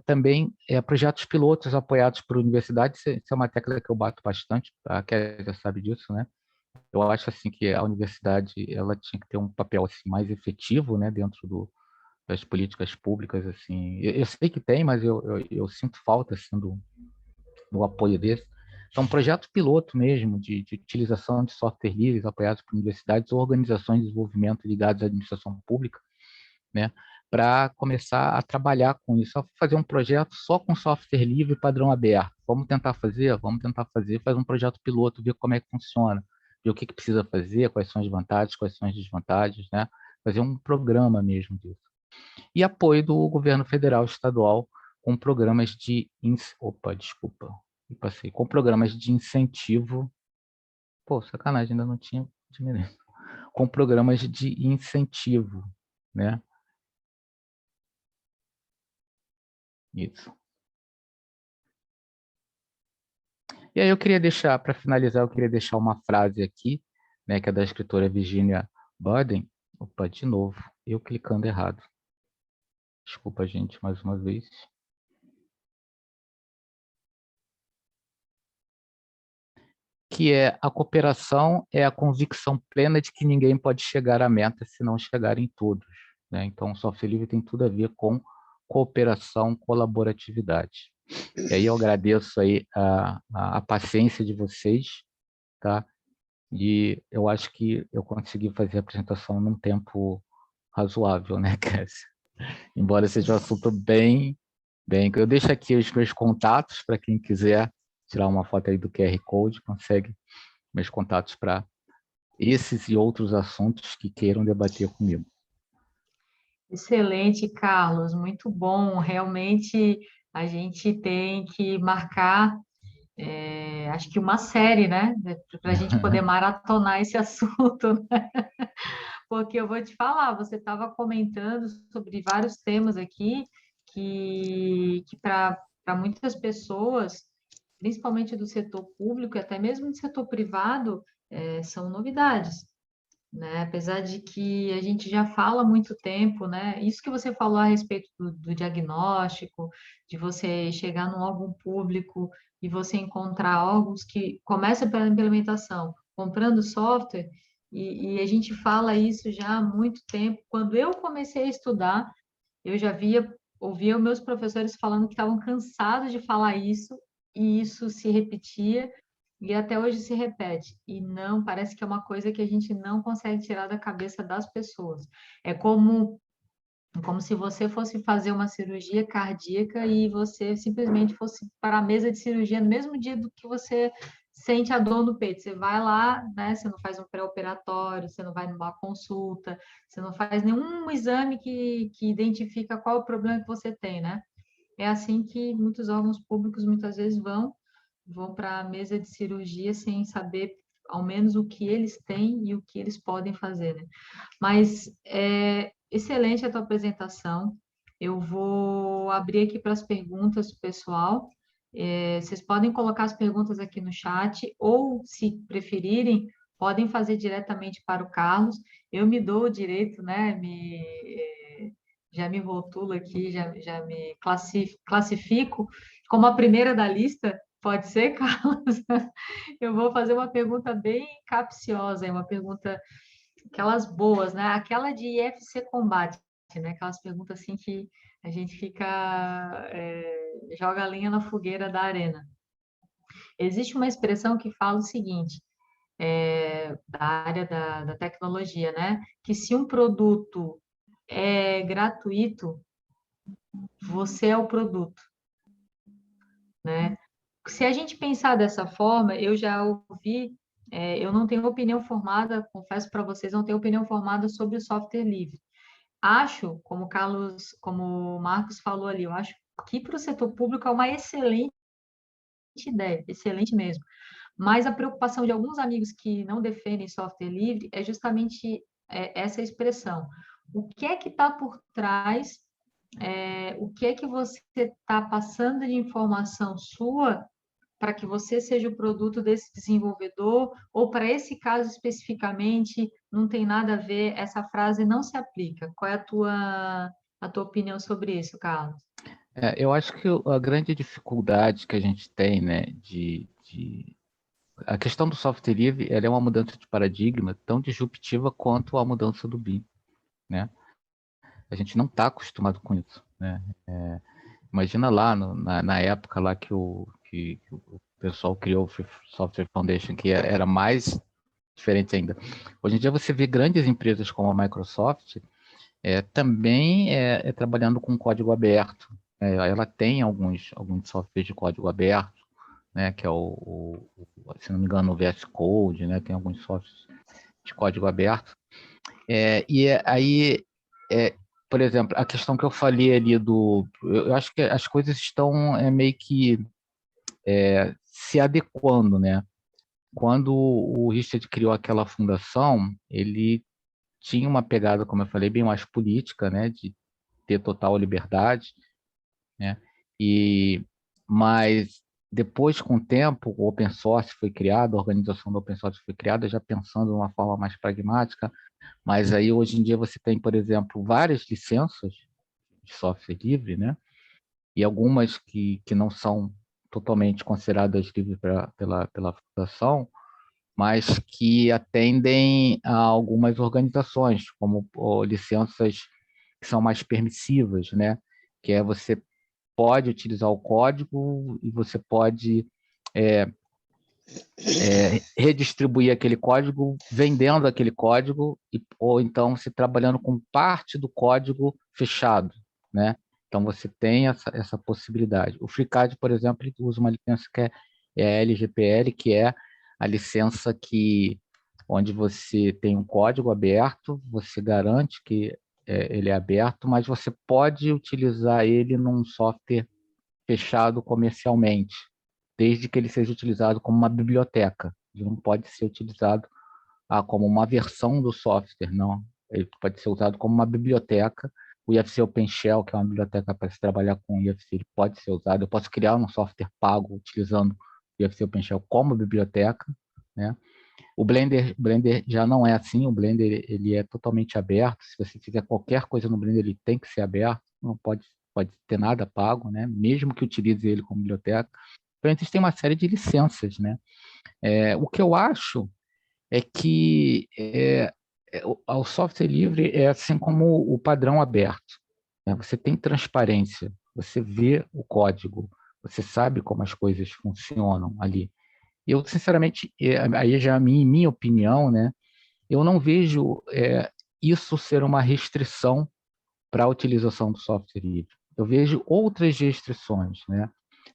também, projetos pilotos apoiados por universidades, isso é uma tecla que eu bato bastante, a Kézia sabe disso, né? Eu acho assim que a universidade ela tinha que ter um papel assim mais efetivo, né, dentro das políticas públicas, assim. Eu sei que tem, mas eu sinto falta assim do apoio desse. Então, projeto piloto mesmo de utilização de software livres apoiados por universidades ou organizações de desenvolvimento ligadas à administração pública, né, para começar a trabalhar com isso, só fazer um projeto só com software livre padrão aberto. Vamos tentar fazer, faz um projeto piloto, ver como é que funciona, ver o que precisa fazer, quais são as vantagens, quais são as desvantagens, né? Fazer um programa mesmo disso. E apoio do governo federal e estadual com programas de com programas de incentivo. Pô, sacanagem, ainda não tinha diminuído. Com programas de incentivo, né? Isso. E aí eu queria deixar, para finalizar, eu queria deixar uma frase aqui, né, que é da escritora Virginia Burden. Opa, de novo, eu clicando errado. Desculpa, gente, mais uma vez. Que é: a cooperação é a convicção plena de que ninguém pode chegar à meta se não chegarem todos, né? Então, o software livre tem tudo a ver com cooperação, colaboratividade. E aí eu agradeço aí a paciência de vocês, tá? E eu acho que eu consegui fazer a apresentação num tempo razoável, né, Cassia? Embora seja um assunto bem... Eu deixo aqui os meus contatos para quem quiser tirar uma foto aí do QR Code, consegue meus contatos para esses e outros assuntos que queiram debater comigo. Excelente, Carlos, muito bom. Realmente a gente tem que marcar, acho que uma série, né? Para a gente poder maratonar esse assunto, né? Porque eu vou te falar, você estava comentando sobre vários temas aqui que para muitas pessoas, principalmente do setor público e até mesmo do setor privado, são novidades, né? Apesar de que a gente já fala há muito tempo, né? Isso que você falou a respeito do diagnóstico, de você chegar num órgão público e você encontrar órgãos que começam pela implementação, comprando software, e a gente fala isso já há muito tempo. Quando eu comecei a estudar, eu já ouvia os meus professores falando que estavam cansados de falar isso, e isso se repetia, e até hoje se repete. E não, parece que é uma coisa que a gente não consegue tirar da cabeça das pessoas. É como se você fosse fazer uma cirurgia cardíaca e você simplesmente fosse para a mesa de cirurgia no mesmo dia do que você sente a dor no peito. Você vai lá, né? Você não faz um pré-operatório, você não vai numa consulta, você não faz nenhum exame que identifica qual é o problema que você tem, né? É assim que muitos órgãos públicos muitas vezes vão para a mesa de cirurgia sem saber ao menos o que eles têm e o que eles podem fazer, né? Mas é excelente a tua apresentação. Eu vou abrir aqui para as perguntas, pessoal. Vocês podem colocar as perguntas aqui no chat, ou, se preferirem, podem fazer diretamente para o Carlos. Eu me dou o direito, né? Já me rotulo aqui, já me classifico como a primeira da lista. Pode ser, Carlos? Eu vou fazer uma pergunta bem capciosa, uma pergunta, aquelas boas, né? Aquela de IFC Combate, né? Aquelas perguntas assim que a gente joga a lenha na fogueira da arena. Existe uma expressão que fala o seguinte, da área da tecnologia, né? Que se um produto é gratuito, você é o produto, né? Se a gente pensar dessa forma, eu já ouvi, eu não tenho opinião formada, confesso para vocês, não tenho opinião formada sobre o software livre. Acho, como o Marcos falou ali, eu acho que para o setor público é uma excelente ideia, excelente mesmo. Mas a preocupação de alguns amigos que não defendem software livre é justamente essa expressão. O que é que está por trás? O que é que você está passando de informação sua para que você seja o produto desse desenvolvedor, ou para esse caso especificamente, não tem nada a ver, essa frase não se aplica. Qual é a tua opinião sobre isso, Carlos? Eu acho que a grande dificuldade que a gente tem, né, a questão do software livre, ela é uma mudança de paradigma tão disruptiva quanto a mudança do BIM, né? A gente não está acostumado com isso, né? Imagina lá na época lá que o pessoal criou o Free Software Foundation, que era mais diferente ainda. Hoje em dia você vê grandes empresas como a Microsoft também é trabalhando com código aberto. Ela tem alguns softwares de código aberto, né, que é se não me engano, o VS Code, né, tem alguns softwares de código aberto. Aí, por exemplo, a questão que eu falei ali eu acho que as coisas estão meio que se adequando, né? Quando o Richard criou aquela fundação, ele tinha uma pegada, como eu falei, bem mais política, né, de ter total liberdade, né? Mas depois, com o tempo, o open source foi criado, a organização do open source foi criada, já pensando de uma forma mais pragmática. Mas aí hoje em dia você tem, por exemplo, várias licenças de software livre, né? E algumas que não são totalmente consideradas livres pela fundação, mas que atendem a algumas organizações, como licenças que são mais permissivas, né? Que você pode utilizar o código e você pode redistribuir aquele código, vendendo aquele código, ou então se trabalhando com parte do código fechado, né? Então você tem essa possibilidade. O FreeCAD, por exemplo, ele usa uma licença que é a LGPL, que é a licença onde você tem um código aberto, você garante que ele é aberto, mas você pode utilizar ele num software fechado comercialmente, desde que ele seja utilizado como uma biblioteca. Ele não pode ser utilizado como uma versão do software, não. Ele pode ser usado como uma biblioteca. O IFC OpenShell, que é uma biblioteca para se trabalhar com o IFC, ele pode ser usado. Eu posso criar um software pago utilizando o IFC OpenShell como biblioteca, né? O Blender já não é assim. O Blender ele é totalmente aberto. Se você fizer qualquer coisa no Blender, ele tem que ser aberto. Não pode ter nada pago, né? Mesmo que utilize ele como biblioteca. Então, existem uma série de licenças, né? O que eu acho é que o software livre é assim como o padrão aberto, né? Você tem transparência, você vê o código, você sabe como as coisas funcionam ali. Eu, sinceramente, aí já é a minha opinião, né? Eu não vejo isso ser uma restrição para a utilização do software livre. Eu vejo outras restrições, né?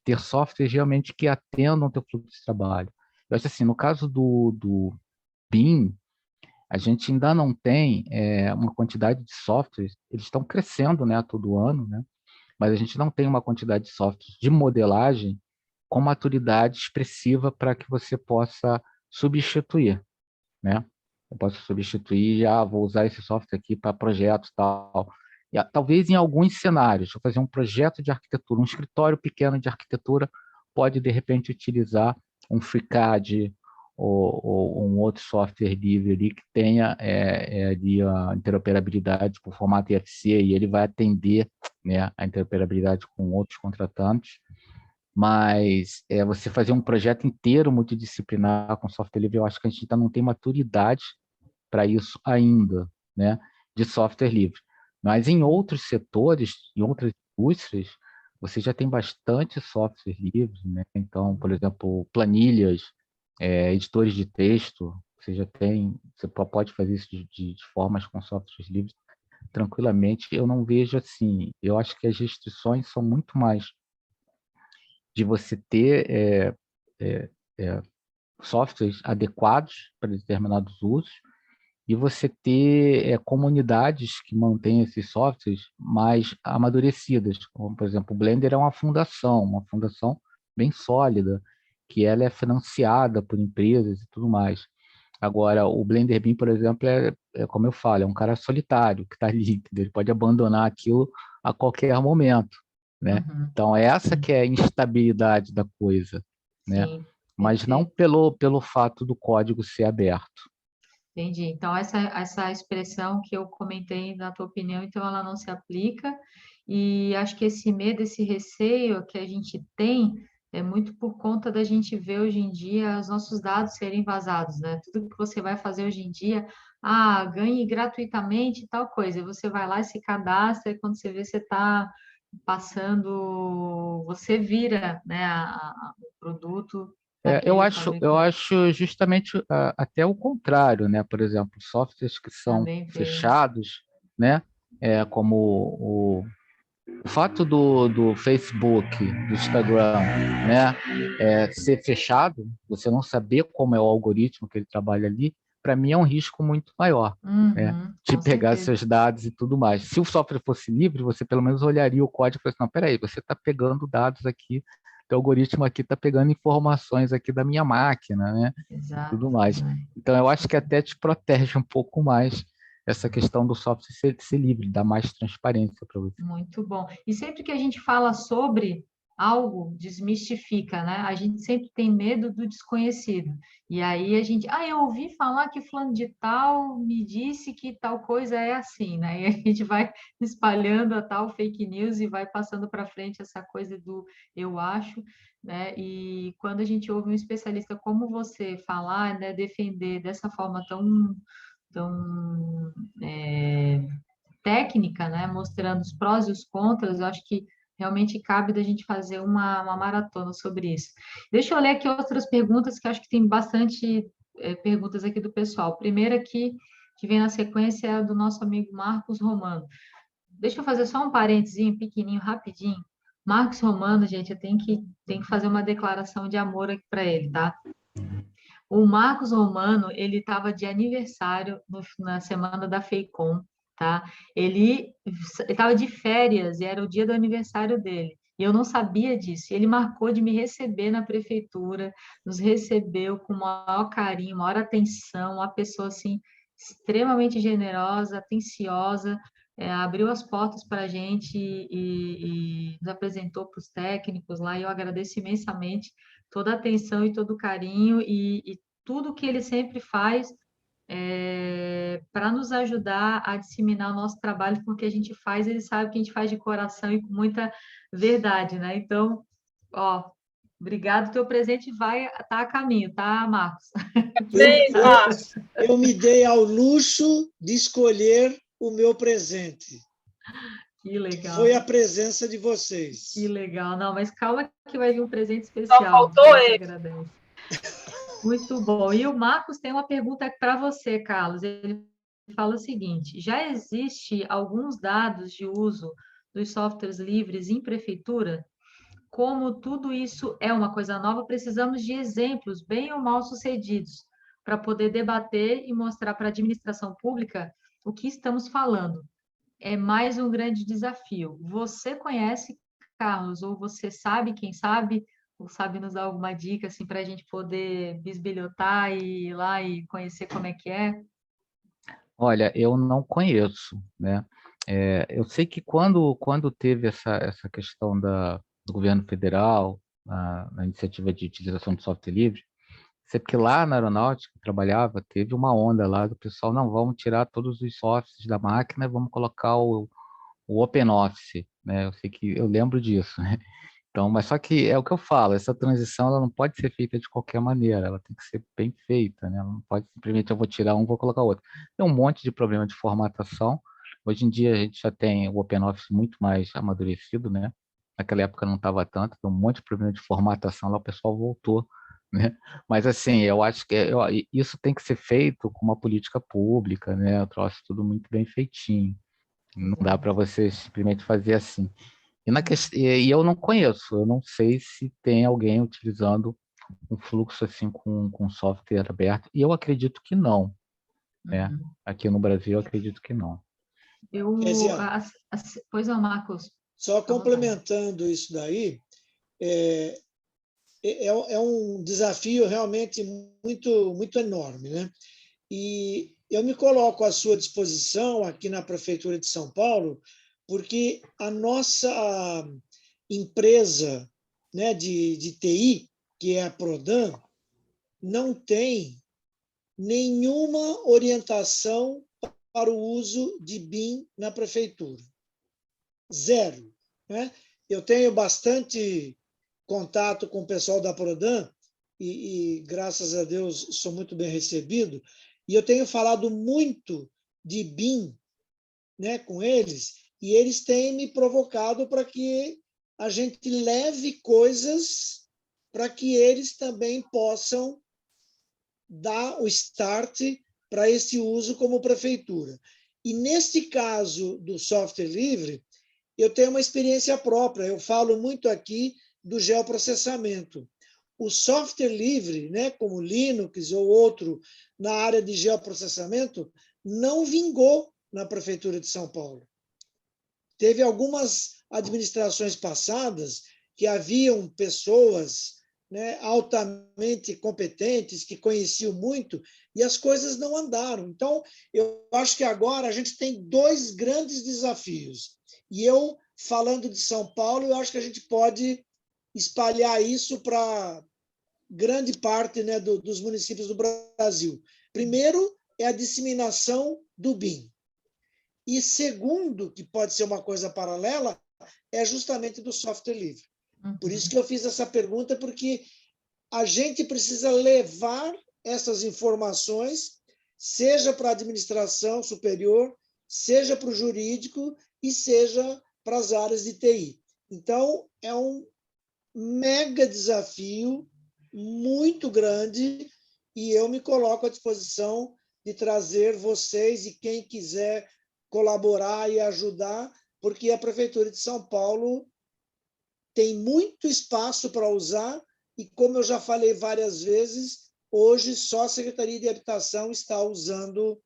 Ter softwares realmente que atendam o teu fluxo de trabalho. Eu acho assim, no caso do BIM, a gente ainda não tem uma quantidade de softwares, eles estão crescendo, né, todo ano, né? Mas a gente não tem uma quantidade de softwares de modelagem com maturidade expressiva para que você possa substituir, né? Eu posso substituir, vou usar esse software aqui para projetos e tal. Talvez em alguns cenários, eu fazer um projeto de arquitetura, um escritório pequeno de arquitetura pode, de repente, utilizar um FreeCAD ou um outro software livre ali que tenha ali a interoperabilidade por formato IFC e ele vai atender, né, a interoperabilidade com outros contratantes. Mas você fazer um projeto inteiro multidisciplinar com software livre, eu acho que a gente ainda não tem maturidade para isso ainda, né, de software livre. Mas em outros setores, em outras indústrias, você já tem bastante software livre, né? Então, por exemplo, planilhas, editores de texto, você pode fazer isso de formas com softwares livres tranquilamente. Eu não vejo assim, eu acho que as restrições são muito mais de você ter softwares adequados para determinados usos e você ter comunidades que mantêm esses softwares mais amadurecidas. Como, por exemplo, o Blender é uma fundação bem sólida, que ela é financiada por empresas e tudo mais. Agora, o Blender Bean, por exemplo, como eu falo, é um cara solitário que está ali, entendeu? Ele pode abandonar aquilo a qualquer momento, né? Uhum. Então, essa que é a instabilidade da coisa, né? Sim, Mas não pelo fato do código ser aberto. entendi. Então, essa expressão que eu comentei, na tua opinião, então ela não se aplica, e acho que esse medo, esse receio que a gente tem é muito por conta da gente ver hoje em dia os nossos dados serem vazados, né? Tudo que você vai fazer hoje em dia, ganhe gratuitamente tal coisa, você vai lá e se cadastra, e quando você vê, você está passando, você vira, né, o produto Eu daquele acho, eu fabricante. acho justamente até o contrário, né? Por exemplo, softwares que são Também vejo. fechados, né? como o fato do Facebook, do Instagram, né, ser fechado, você não saber como é o algoritmo que ele trabalha ali, para mim é um risco muito maior, né, de Com pegar certeza. seus dados e tudo mais. Se o software fosse livre, você pelo menos olharia o código e falaria assim, não, peraí, você está pegando dados aqui, o algoritmo aqui está pegando informações aqui da minha máquina, né, tudo Exato. mais. Então, eu acho que até te protege um pouco mais essa questão do software ser livre, dá mais transparência para você. Muito bom. E sempre que a gente fala sobre algo, desmistifica, né? A gente sempre tem medo do desconhecido. E aí a gente, eu ouvi falar que fulano de tal me disse que tal coisa é assim, né? E a gente vai espalhando a tal fake news e vai passando para frente essa coisa do eu acho, né? E quando a gente ouve um especialista como você falar, né, defender dessa forma tão técnica, né, mostrando os prós e os contras, eu acho que realmente cabe da gente fazer uma maratona sobre isso. Deixa eu ler aqui outras perguntas, que eu acho que tem bastante perguntas aqui do pessoal. Primeira aqui, que vem na sequência, é a do nosso amigo Marcos Romano. Deixa eu fazer só um parentezinho pequenininho, rapidinho. Marcos Romano, gente, eu tenho que fazer uma declaração de amor aqui para ele, tá? O Marcos Romano, ele estava de aniversário na semana da FEICOM, tá? Ele estava de férias e era o dia do aniversário dele. E eu não sabia disso. Ele marcou de me receber na prefeitura, nos recebeu com o maior carinho, maior atenção, uma pessoa assim extremamente generosa, atenciosa, abriu as portas para a gente e nos apresentou para os técnicos lá. E eu agradeço imensamente toda a atenção e todo o carinho e tudo que ele sempre faz para nos ajudar a disseminar o nosso trabalho, porque a gente faz, ele sabe que a gente faz de coração e com muita verdade, né? Então, ó, obrigado, teu presente vai estar a caminho, tá, Marcos? Parabéns, Marcos. Eu me dei ao luxo de escolher o meu presente, Que que legal, foi a presença de que vocês. legal. Não, mas calma que vai vir um presente Só especial. faltou A gente ele. agradece. Muito bom. E o Marcos tem uma pergunta para você, Carlos. Ele fala o seguinte: já existe alguns dados de uso dos softwares livres em prefeitura? Como tudo isso é uma coisa nova, precisamos de exemplos bem ou mal sucedidos para poder debater e mostrar para a administração pública o que estamos falando. É mais um grande desafio. Você conhece, Carlos, ou você sabe, quem sabe, ou sabe nos dar alguma dica assim para a gente poder bisbilhotar e ir lá e conhecer como é que é? Olha, eu não conheço, né? Eu sei que quando teve essa questão do governo federal, a iniciativa de utilização de software livre, sei que lá na aeronáutica que eu trabalhava, teve uma onda lá do pessoal, não, vamos tirar todos os softwares da máquina e vamos colocar o OpenOffice, né? Eu sei que eu lembro disso, né? Então, mas só que é o que eu falo, essa transição ela não pode ser feita de qualquer maneira, ela tem que ser bem feita, né? Ela não pode simplesmente eu vou tirar um, vou colocar outro. Tem um monte de problema de formatação. Hoje em dia a gente já tem o OpenOffice muito mais amadurecido, né? Naquela época não estava tanto, tem um monte de problema de formatação, lá o pessoal voltou, né? Mas assim, eu acho que isso tem que ser feito com uma política pública, né? Eu trouxe tudo muito bem feitinho. Não dá para você simplesmente fazer assim. E eu não conheço, eu não sei se tem alguém utilizando um fluxo assim com software aberto, e eu acredito que não, né? Uhum. Aqui no Brasil, eu acredito que não. Eu, Kézia, pois não, Marcos, só fica à vontade. complementando isso daí, é, é um desafio realmente muito enorme, né? E eu me coloco à sua disposição aqui na Prefeitura de São Paulo, porque a nossa empresa, né, de TI, que é a Prodan, não tem nenhuma orientação para o uso de BIM na prefeitura. Zero. Né? Eu tenho bastante contato com o pessoal da Prodan e, graças a Deus, sou muito bem recebido. E eu tenho falado muito de BIM, né, com eles, e eles têm me provocado para que a gente leve coisas para que eles também possam dar o start para esse uso como prefeitura. E neste caso do software livre, eu tenho uma experiência própria. Eu falo muito aqui do geoprocessamento. O software livre, né, como Linux ou outro na área de geoprocessamento, não vingou na Prefeitura de São Paulo. Teve algumas administrações passadas que haviam pessoas, né, altamente competentes, que conheciam muito, e as coisas não andaram. Então, eu acho que agora a gente tem dois grandes desafios. E eu, falando de São Paulo, eu acho que a gente pode espalhar isso para grande parte, né, dos municípios do Brasil. Primeiro, é a disseminação do BIM. E segundo, que pode ser uma coisa paralela, é justamente do software livre. Por isso que eu fiz essa pergunta, porque a gente precisa levar essas informações, seja para a administração superior, seja para o jurídico e seja para as áreas de TI. Então, é um mega desafio, muito grande, e eu me coloco à disposição de trazer vocês e quem quiser colaborar e ajudar, porque a Prefeitura de São Paulo tem muito espaço para usar e, como eu já falei várias vezes, hoje só a Secretaria de Habitação está usando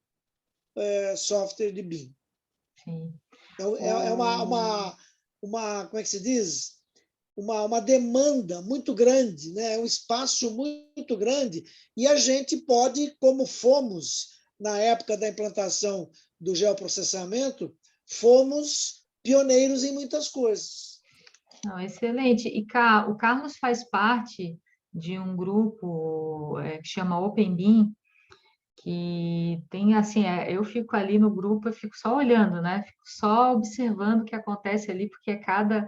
software de BIM. Sim. É como é que se diz? Uma demanda muito grande, né? Um espaço muito grande, e a gente pode, como fomos na época da implantação do geoprocessamento, fomos pioneiros em muitas coisas. Não, excelente. E o Carlos faz parte de um grupo que chama OpenBIM, que tem assim, eu fico ali no grupo, eu fico só olhando, né? Fico só observando o que acontece ali, porque cada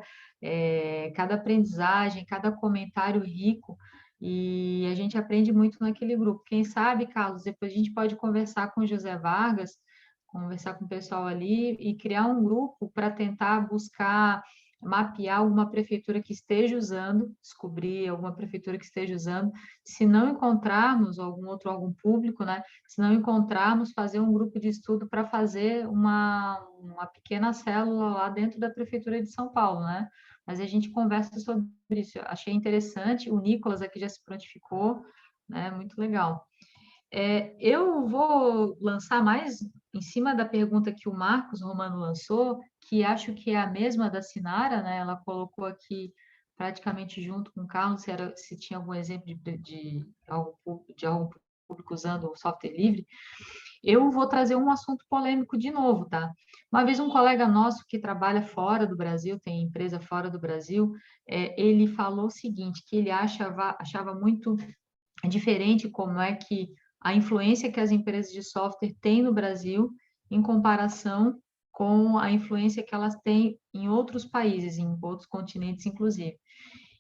aprendizagem, cada comentário rico, e a gente aprende muito naquele grupo. Quem sabe, Carlos, depois a gente pode conversar com o José Vargas, conversar com o pessoal ali e criar um grupo para tentar buscar mapear alguma prefeitura que esteja usando, descobrir alguma prefeitura que esteja usando. Se não encontrarmos algum outro órgão público, né? Se não encontrarmos, fazer um grupo de estudo para fazer uma pequena célula lá dentro da Prefeitura de São Paulo, né? Mas a gente conversa sobre isso. Eu achei interessante, o Nicolas aqui já se prontificou, né? Muito legal. Eu vou lançar mais em cima da pergunta que o Marcos Romano lançou, que acho que é a mesma da Sinara, né? Ela colocou aqui praticamente junto com o Carlos, se tinha algum exemplo de algo público usando o software livre. Eu vou trazer um assunto polêmico de novo, tá? Uma vez um colega nosso que trabalha fora do Brasil, tem empresa fora do Brasil, ele falou o seguinte, que ele achava muito diferente como é que a influência que as empresas de software têm no Brasil em comparação com a influência que elas têm em outros países, em outros continentes, inclusive.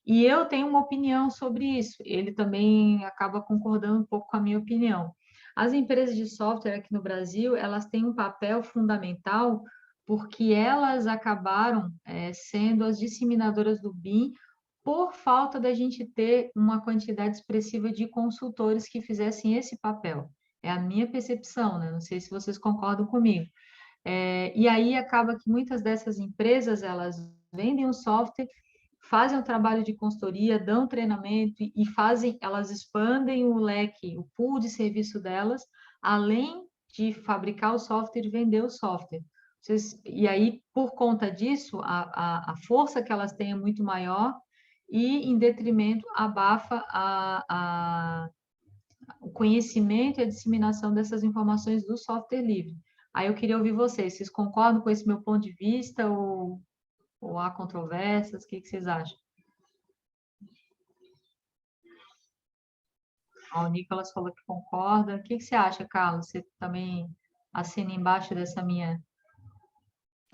E eu tenho uma opinião sobre isso. Ele também acaba concordando um pouco com a minha opinião. As empresas de software aqui no Brasil, elas têm um papel fundamental porque elas acabaram sendo as disseminadoras do BIM por falta da gente ter uma quantidade expressiva de consultores que fizessem esse papel. É a minha percepção, né? Não sei se vocês concordam comigo. E aí acaba que muitas dessas empresas, elas vendem o software, fazem o trabalho de consultoria, dão treinamento e elas expandem o leque, o pool de serviço delas, além de fabricar o software e vender o software. E aí, por conta disso, a força que elas têm é muito maior e, em detrimento, abafa o conhecimento e a disseminação dessas informações do software livre. Aí eu queria ouvir vocês concordam com esse meu ponto de vista ou há controvérsias? O que vocês acham? O Nicolas falou que concorda. O que você acha, Carlos? Você também assina embaixo dessa minha...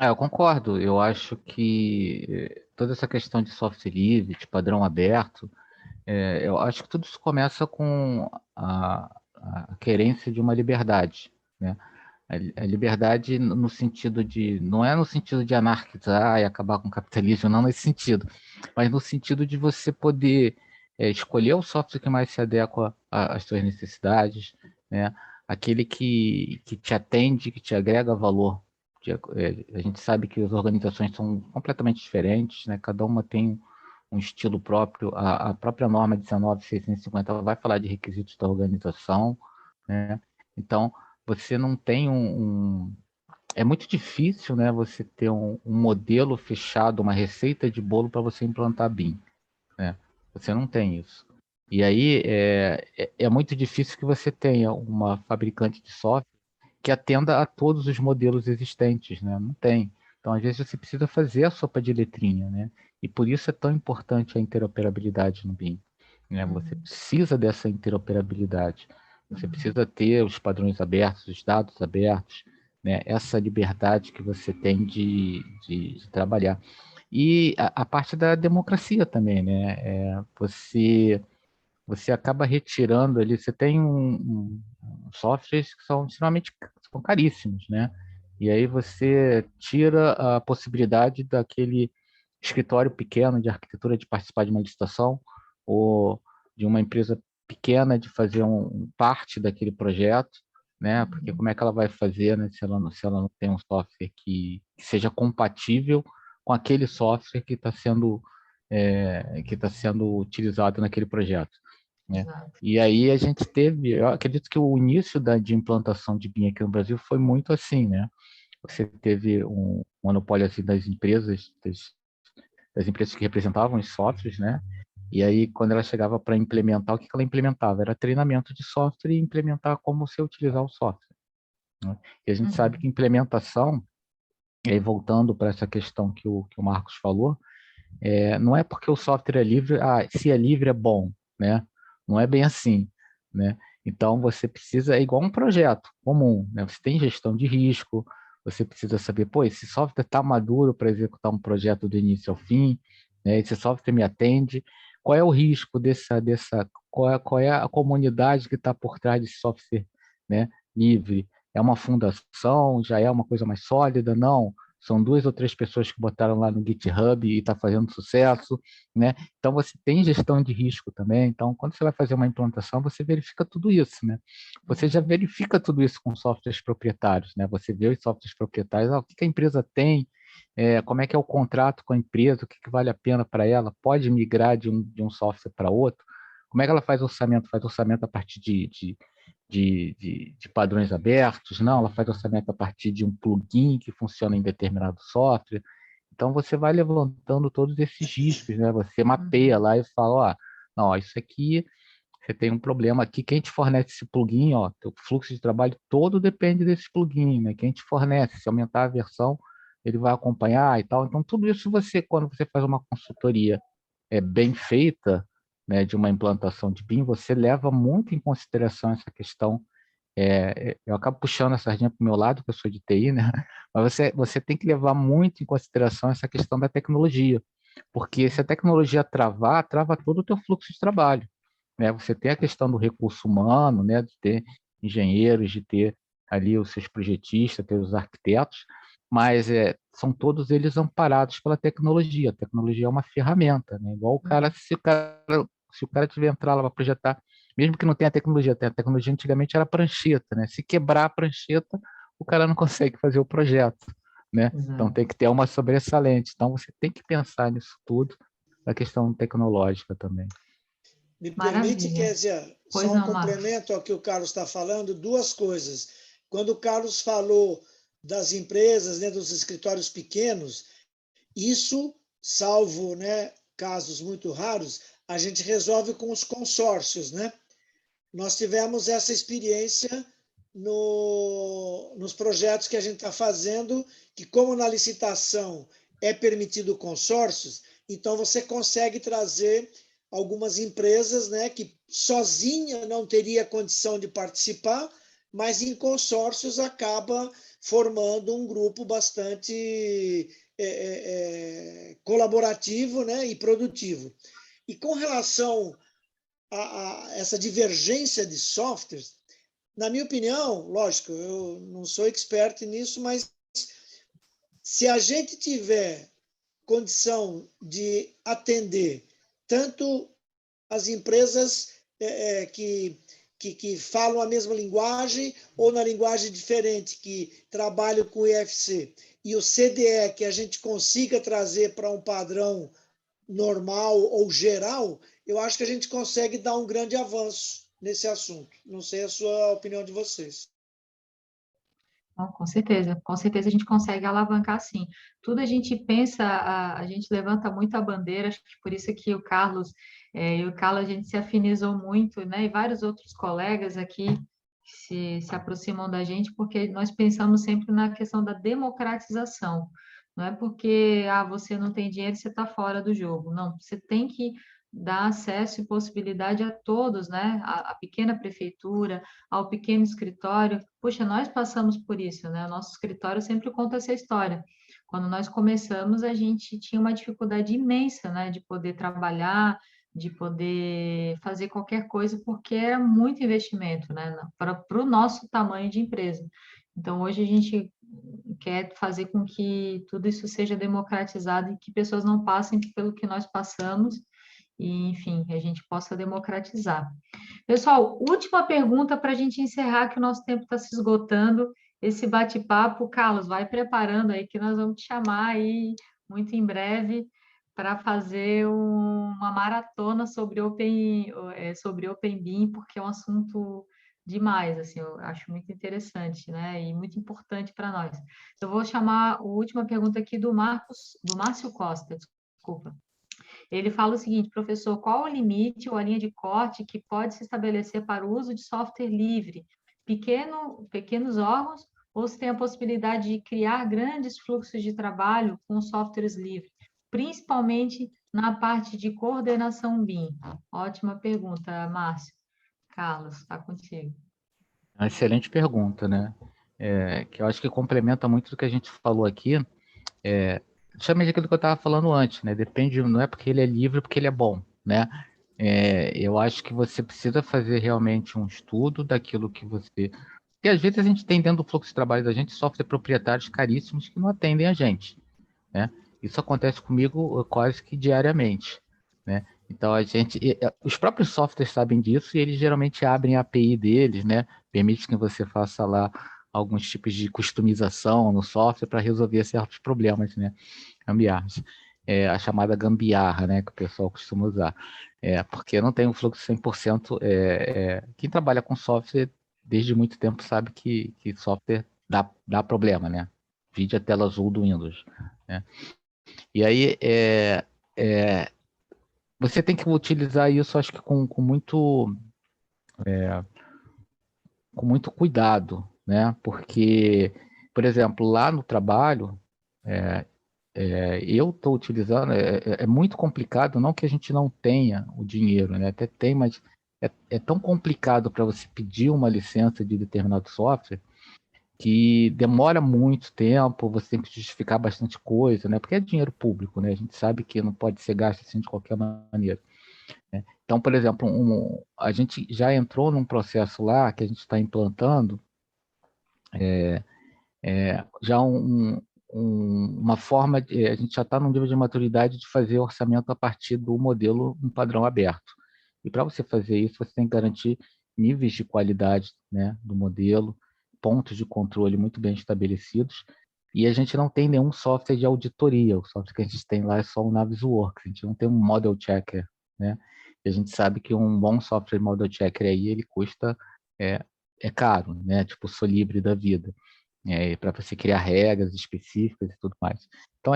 Eu concordo. Eu acho que toda essa questão de software livre, de padrão aberto, eu acho que tudo isso começa com a querência de uma liberdade, né? A liberdade no sentido de... Não é no sentido de anarquizar e acabar com o capitalismo, não nesse sentido, mas no sentido de você poder escolher o software que mais se adequa às suas necessidades, né? aquele que te atende, que te agrega valor. A gente sabe que as organizações são completamente diferentes, né? Cada uma tem um estilo próprio. A própria norma 19.650 vai falar de requisitos da organização, né? Então, você não tem é muito difícil, né, você ter um modelo fechado, uma receita de bolo para você implantar BIM, né? Você não tem isso. E aí é muito difícil que você tenha uma fabricante de software que atenda a todos os modelos existentes, né? Não tem. Então, às vezes, você precisa fazer a sopa de letrinha, né? E por isso é tão importante a interoperabilidade no BIM, né? Você precisa dessa interoperabilidade. Você precisa ter os padrões abertos, os dados abertos, né? Essa liberdade que você tem de trabalhar. E a parte da democracia também, né? Você acaba retirando ali, você tem softwares que são caríssimos, né? E aí você tira a possibilidade daquele escritório pequeno de arquitetura de participar de uma licitação ou de uma empresa pequena de fazer parte daquele projeto, né? Porque como é que ela vai fazer, né, se ela não tem um software que seja compatível com aquele software que está sendo utilizado naquele projeto, né? Exato. E aí a gente teve, eu acredito que o início de implantação de BIM aqui no Brasil foi muito assim, né? Você teve um monopólio assim das empresas que representavam os softwares, né? E aí, quando ela chegava para implementar, o que ela implementava? Era treinamento de software e implementar como você utilizar o software, né? E a gente sabe que implementação, e aí voltando para essa questão que o Marcos falou, não é porque o software é livre, se é livre é bom, né? Não é bem assim, né? Então você precisa, é igual um projeto comum, né? Você tem gestão de risco, você precisa saber, pô, esse software está maduro para executar um projeto do início ao fim, né? Esse software me atende. Qual é o risco qual é a comunidade que está por trás desse software, né? Livre? É uma fundação? Já é uma coisa mais sólida? Não. São 2 ou 3 pessoas que botaram lá no GitHub e está fazendo sucesso, né? Então você tem gestão de risco também. Então, quando você vai fazer uma implantação, você verifica tudo isso, né? Você já verifica tudo isso com softwares proprietários, né? Você vê os softwares proprietários, o que a empresa tem, como é que é o contrato com a empresa, o que vale a pena para ela, pode migrar de um software para outro, como é que ela faz orçamento? Faz orçamento a partir de padrões abertos, não, ela faz orçamento a partir de um plugin que funciona em determinado software. Então você vai levantando todos esses riscos, né? Você mapeia lá e fala, ó, não, ó, isso aqui você tem um problema aqui, quem te fornece esse plugin, ó, teu fluxo de trabalho todo depende desse plugin, né? Quem te fornece, se aumentar a versão, ele vai acompanhar e tal. Então tudo isso quando você faz uma consultoria bem feita, né, de uma implantação de BIM, você leva muito em consideração essa questão. Eu acabo puxando a sardinha para o meu lado, que eu sou de TI, né? Mas você tem que levar muito em consideração essa questão da tecnologia, porque se a tecnologia travar, trava todo o teu fluxo de trabalho, né? Você tem a questão do recurso humano, né, de ter engenheiros, de ter ali os seus projetistas, ter os arquitetos, mas são todos eles amparados pela tecnologia. A tecnologia é uma ferramenta, né? Igual se o cara tiver entrar lá para projetar, mesmo que não tenha tecnologia, a tecnologia antigamente era prancheta, né? Se quebrar a prancheta, o cara não consegue fazer o projeto, né? Então tem que ter uma sobressalente. Então você tem que pensar nisso tudo, na questão tecnológica também. Me permite, Maravilha. Kézia, Pois só um não, Marcos. complemento ao que o Carlos está falando, 2 coisas. Quando o Carlos falou das empresas, né, dos escritórios pequenos, isso, salvo, né, casos muito raros, a gente resolve com os consórcios, né? Nós tivemos essa experiência nos projetos que a gente está fazendo, que como na licitação é permitido consórcios, então você consegue trazer algumas empresas, né, que sozinha não teria condição de participar, mas em consórcios acaba formando um grupo bastante colaborativo, né, e produtivo. E com relação a essa divergência de softwares, na minha opinião, lógico, eu não sou expert nisso, mas se a gente tiver condição de atender tanto as empresas que que falam a mesma linguagem ou na linguagem diferente, que trabalham com o IFC, e o CDE, que a gente consiga trazer para um padrão normal ou geral, eu acho que a gente consegue dar um grande avanço nesse assunto. Não sei a sua opinião de vocês. Não, com certeza a gente consegue alavancar sim. Tudo a gente pensa, a gente levanta muito a bandeira, acho que por isso que o Carlos, e o Carlos a gente se afinizou muito, né? E vários outros colegas aqui se aproximam da gente, porque nós pensamos sempre na questão da democratização. Não é porque você não tem dinheiro, você está fora do jogo. Não, você tem que dar acesso e possibilidade a todos, né? A pequena prefeitura, ao pequeno escritório. Puxa, nós passamos por isso, né? O nosso escritório sempre conta essa história. Quando nós começamos, a gente tinha uma dificuldade imensa, né, de poder trabalhar, de poder fazer qualquer coisa, porque era muito investimento, né, para o nosso tamanho de empresa. Então, hoje a gente quer fazer com que tudo isso seja democratizado e que pessoas não passem pelo que nós passamos e, enfim, a gente possa democratizar. Pessoal, última pergunta para a gente encerrar, que o nosso tempo está se esgotando. Esse bate-papo, Carlos, vai preparando aí que nós vamos te chamar aí muito em breve para fazer uma maratona sobre Open BIM, porque é um assunto demais, assim, eu acho muito interessante, né? E muito importante para nós. Eu vou chamar a última pergunta aqui do Márcio Costa, desculpa. Ele fala o seguinte, professor, qual o limite ou a linha de corte que pode se estabelecer para o uso de software livre? Pequenos órgãos ou se tem a possibilidade de criar grandes fluxos de trabalho com softwares livres, principalmente na parte de coordenação BIM? Ótima pergunta, Márcio. Carlos, está contigo. É uma excelente pergunta, né? Que eu acho que complementa muito do que a gente falou aqui. Justamente aquilo que eu estava falando antes, né? Depende, não é porque ele é livre, porque ele é bom, né? Eu acho que você precisa fazer realmente um estudo daquilo que você... Porque às vezes a gente tem dentro do fluxo de trabalho da gente software proprietários caríssimos que não atendem a gente, né? Isso acontece comigo quase que diariamente, né? Então os próprios softwares sabem disso e eles geralmente abrem a API deles, né? Permite que você faça lá alguns tipos de customização no software para resolver certos problemas, né? Gambiarras. A chamada gambiarra, né? Que o pessoal costuma usar. Porque não tem um fluxo 100%. Quem trabalha com software desde muito tempo sabe que software dá problema, né? Vide a tela azul do Windows, né? E aí, você tem que utilizar isso, acho que com muito cuidado, né? Porque, por exemplo, lá no trabalho, eu estou utilizando, é muito complicado, não que a gente não tenha o dinheiro, né? Até tem, mas é tão complicado para você pedir uma licença de determinado software que demora muito tempo, você tem que justificar bastante coisa, né? Porque é dinheiro público, né? A gente sabe que não pode ser gasto assim de qualquer maneira, né? Então, por exemplo, a gente já entrou num processo lá que a gente está implantando já uma forma, a gente já está num nível de maturidade de fazer orçamento a partir do modelo um padrão aberto. E para você fazer isso, você tem que garantir níveis de qualidade, né, do modelo, pontos de controle muito bem estabelecidos, e a gente não tem nenhum software de auditoria. O software que a gente tem lá é só o Navisworks, a gente não tem um model checker, né? E a gente sabe que um bom software model checker aí, ele custa, é caro, né? Tipo o Solibri da vida, para você criar regras específicas e tudo mais. Então,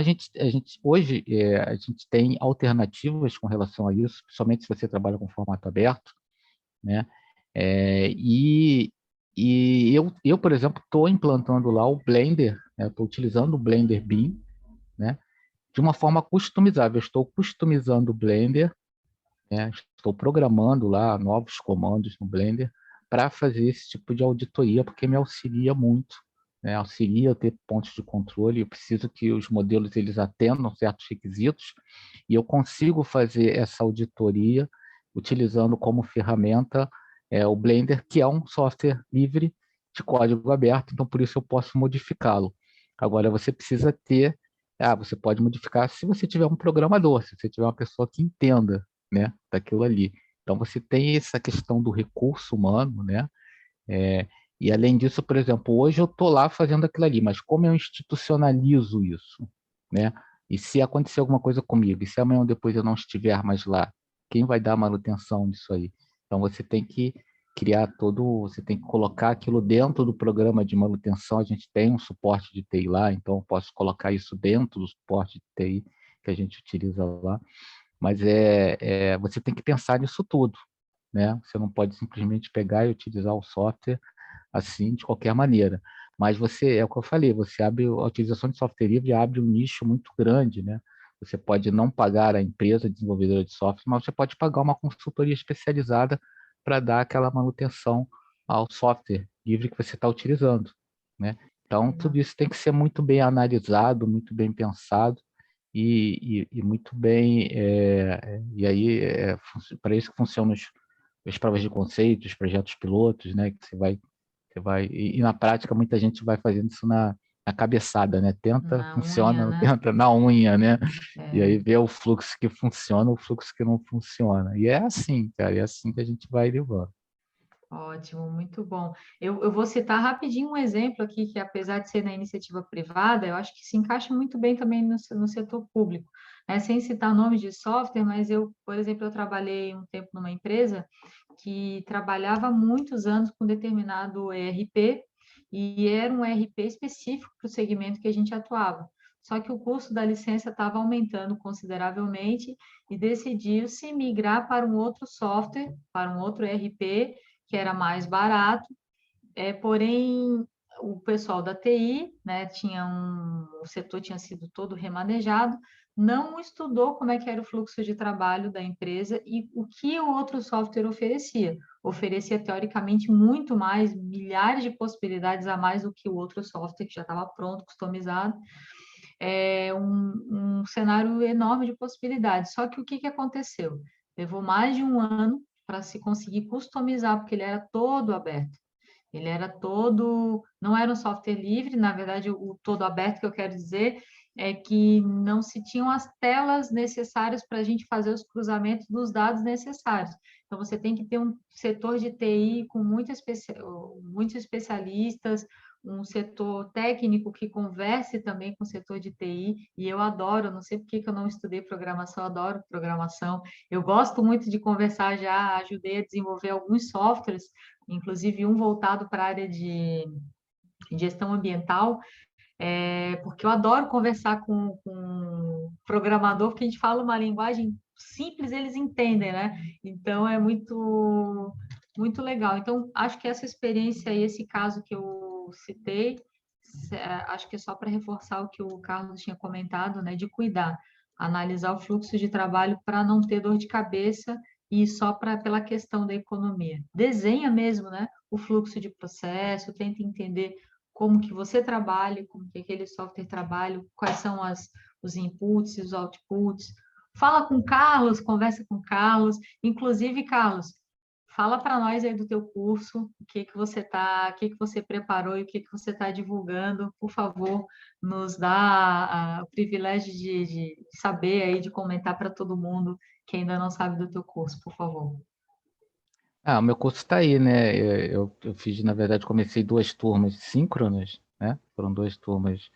hoje, a gente tem alternativas com relação a isso, principalmente se você trabalha com formato aberto, né? E eu, por exemplo, estou implantando lá o Blender, né? Estou utilizando o Blender BIM, né? De uma forma customizável. Eu estou customizando o Blender, né? Estou programando lá novos comandos no Blender para fazer esse tipo de auditoria, porque me auxilia muito, né? Auxilia a ter pontos de controle. Eu preciso que os modelos eles atendam certos requisitos e eu consigo fazer essa auditoria utilizando como ferramenta o Blender, que é um software livre de código aberto, então por isso eu posso modificá-lo. Agora você precisa ter, você pode modificar se você tiver um programador, se você tiver uma pessoa que entenda, né, daquilo ali. Então, você tem essa questão do recurso humano, né? E, além disso, por exemplo, hoje eu estou lá fazendo aquilo ali, mas como eu institucionalizo isso, né? E se acontecer alguma coisa comigo, e se amanhã ou depois eu não estiver mais lá, quem vai dar manutenção disso aí? Então, você tem que você tem que colocar aquilo dentro do programa de manutenção. A gente tem um suporte de TI lá, então eu posso colocar isso dentro do suporte de TI que a gente utiliza lá. Mas você tem que pensar nisso tudo, né? Você não pode simplesmente pegar e utilizar o software assim de qualquer maneira. Mas é o que eu falei, você abre a utilização de software livre, abre um nicho muito grande, né? Você pode não pagar a empresa desenvolvedora de software, mas você pode pagar uma consultoria especializada para dar aquela manutenção ao software livre que você está utilizando, né? Então, tudo isso tem que ser muito bem analisado, muito bem pensado e muito bem. E aí, para isso que funcionam as provas de conceito, os projetos pilotos, né? Que e na prática muita gente vai fazendo isso na cabeçada, né? Tenta, Na funciona, unha, não né? tenta, na unha, né? E aí É, vê o fluxo que funciona, o fluxo que não funciona. E é assim, cara, é assim que a gente vai levando. ótimo, muito bom. Eu vou citar rapidinho um exemplo aqui, que apesar de ser na iniciativa privada, eu acho que se encaixa muito bem também no setor público, né? Sem citar nomes de software, mas por exemplo, eu trabalhei um tempo numa empresa que trabalhava há muitos anos com determinado ERP, e era um ERP específico para o segmento que a gente atuava. Só que o custo da licença estava aumentando consideravelmente e decidiu-se migrar para um outro software, para um outro ERP, que era mais barato, porém o pessoal da TI, né, o setor tinha sido todo remanejado, não estudou como é que era o fluxo de trabalho da empresa e o que o outro software oferecia. Oferecia, teoricamente, muito mais, milhares de possibilidades a mais do que o outro software que já estava pronto, customizado. Um cenário enorme de possibilidades. Só que o que aconteceu? Levou mais de um ano para se conseguir customizar, porque ele era todo aberto. Ele era todo, não era um software livre, na verdade, o todo aberto que eu quero dizer é que não se tinham as telas necessárias para a gente fazer os cruzamentos dos dados necessários. Então, você tem que ter um setor de TI com muitos especialistas, um setor técnico que converse também com o setor de TI, e eu adoro, não sei por que eu não estudei programação, eu adoro programação. Eu gosto muito de conversar, já ajudei a desenvolver alguns softwares, inclusive um voltado para a área de gestão ambiental, porque eu adoro conversar com programador, porque a gente fala uma linguagem simples, eles entendem, né? Então é muito, muito legal. Então, acho que essa experiência e esse caso que eu citei, acho que é só para reforçar o que o Carlos tinha comentado, né? De cuidar, analisar o fluxo de trabalho para não ter dor de cabeça e só pela questão da economia. Desenha mesmo, né? O fluxo de processo, tenta entender como que você trabalha, como que aquele software trabalha, quais são os inputs e os outputs. Fala com o Carlos, conversa com o Carlos. Inclusive, Carlos, fala para nós aí do teu curso, o que você preparou e o que você está divulgando. Por favor, nos dá o privilégio de saber aí, de comentar para todo mundo que ainda não sabe do teu curso, por favor. O meu curso está aí, né? Eu fiz, na verdade, comecei 2 turmas síncronas, né? Foram 2 turmas.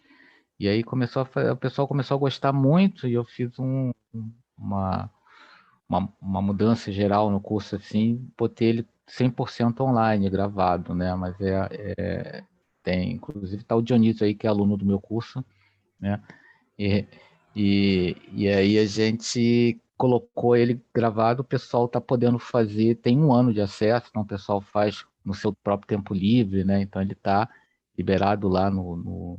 E aí o pessoal começou a gostar muito e eu fiz uma, uma mudança geral no curso, assim, botei ele 100% online, gravado, né? Mas inclusive está o Dionísio aí, que é aluno do meu curso, né? E aí a gente colocou ele gravado, o pessoal está podendo fazer, tem 1 ano de acesso, então o pessoal faz no seu próprio tempo livre, né? Então ele está liberado lá no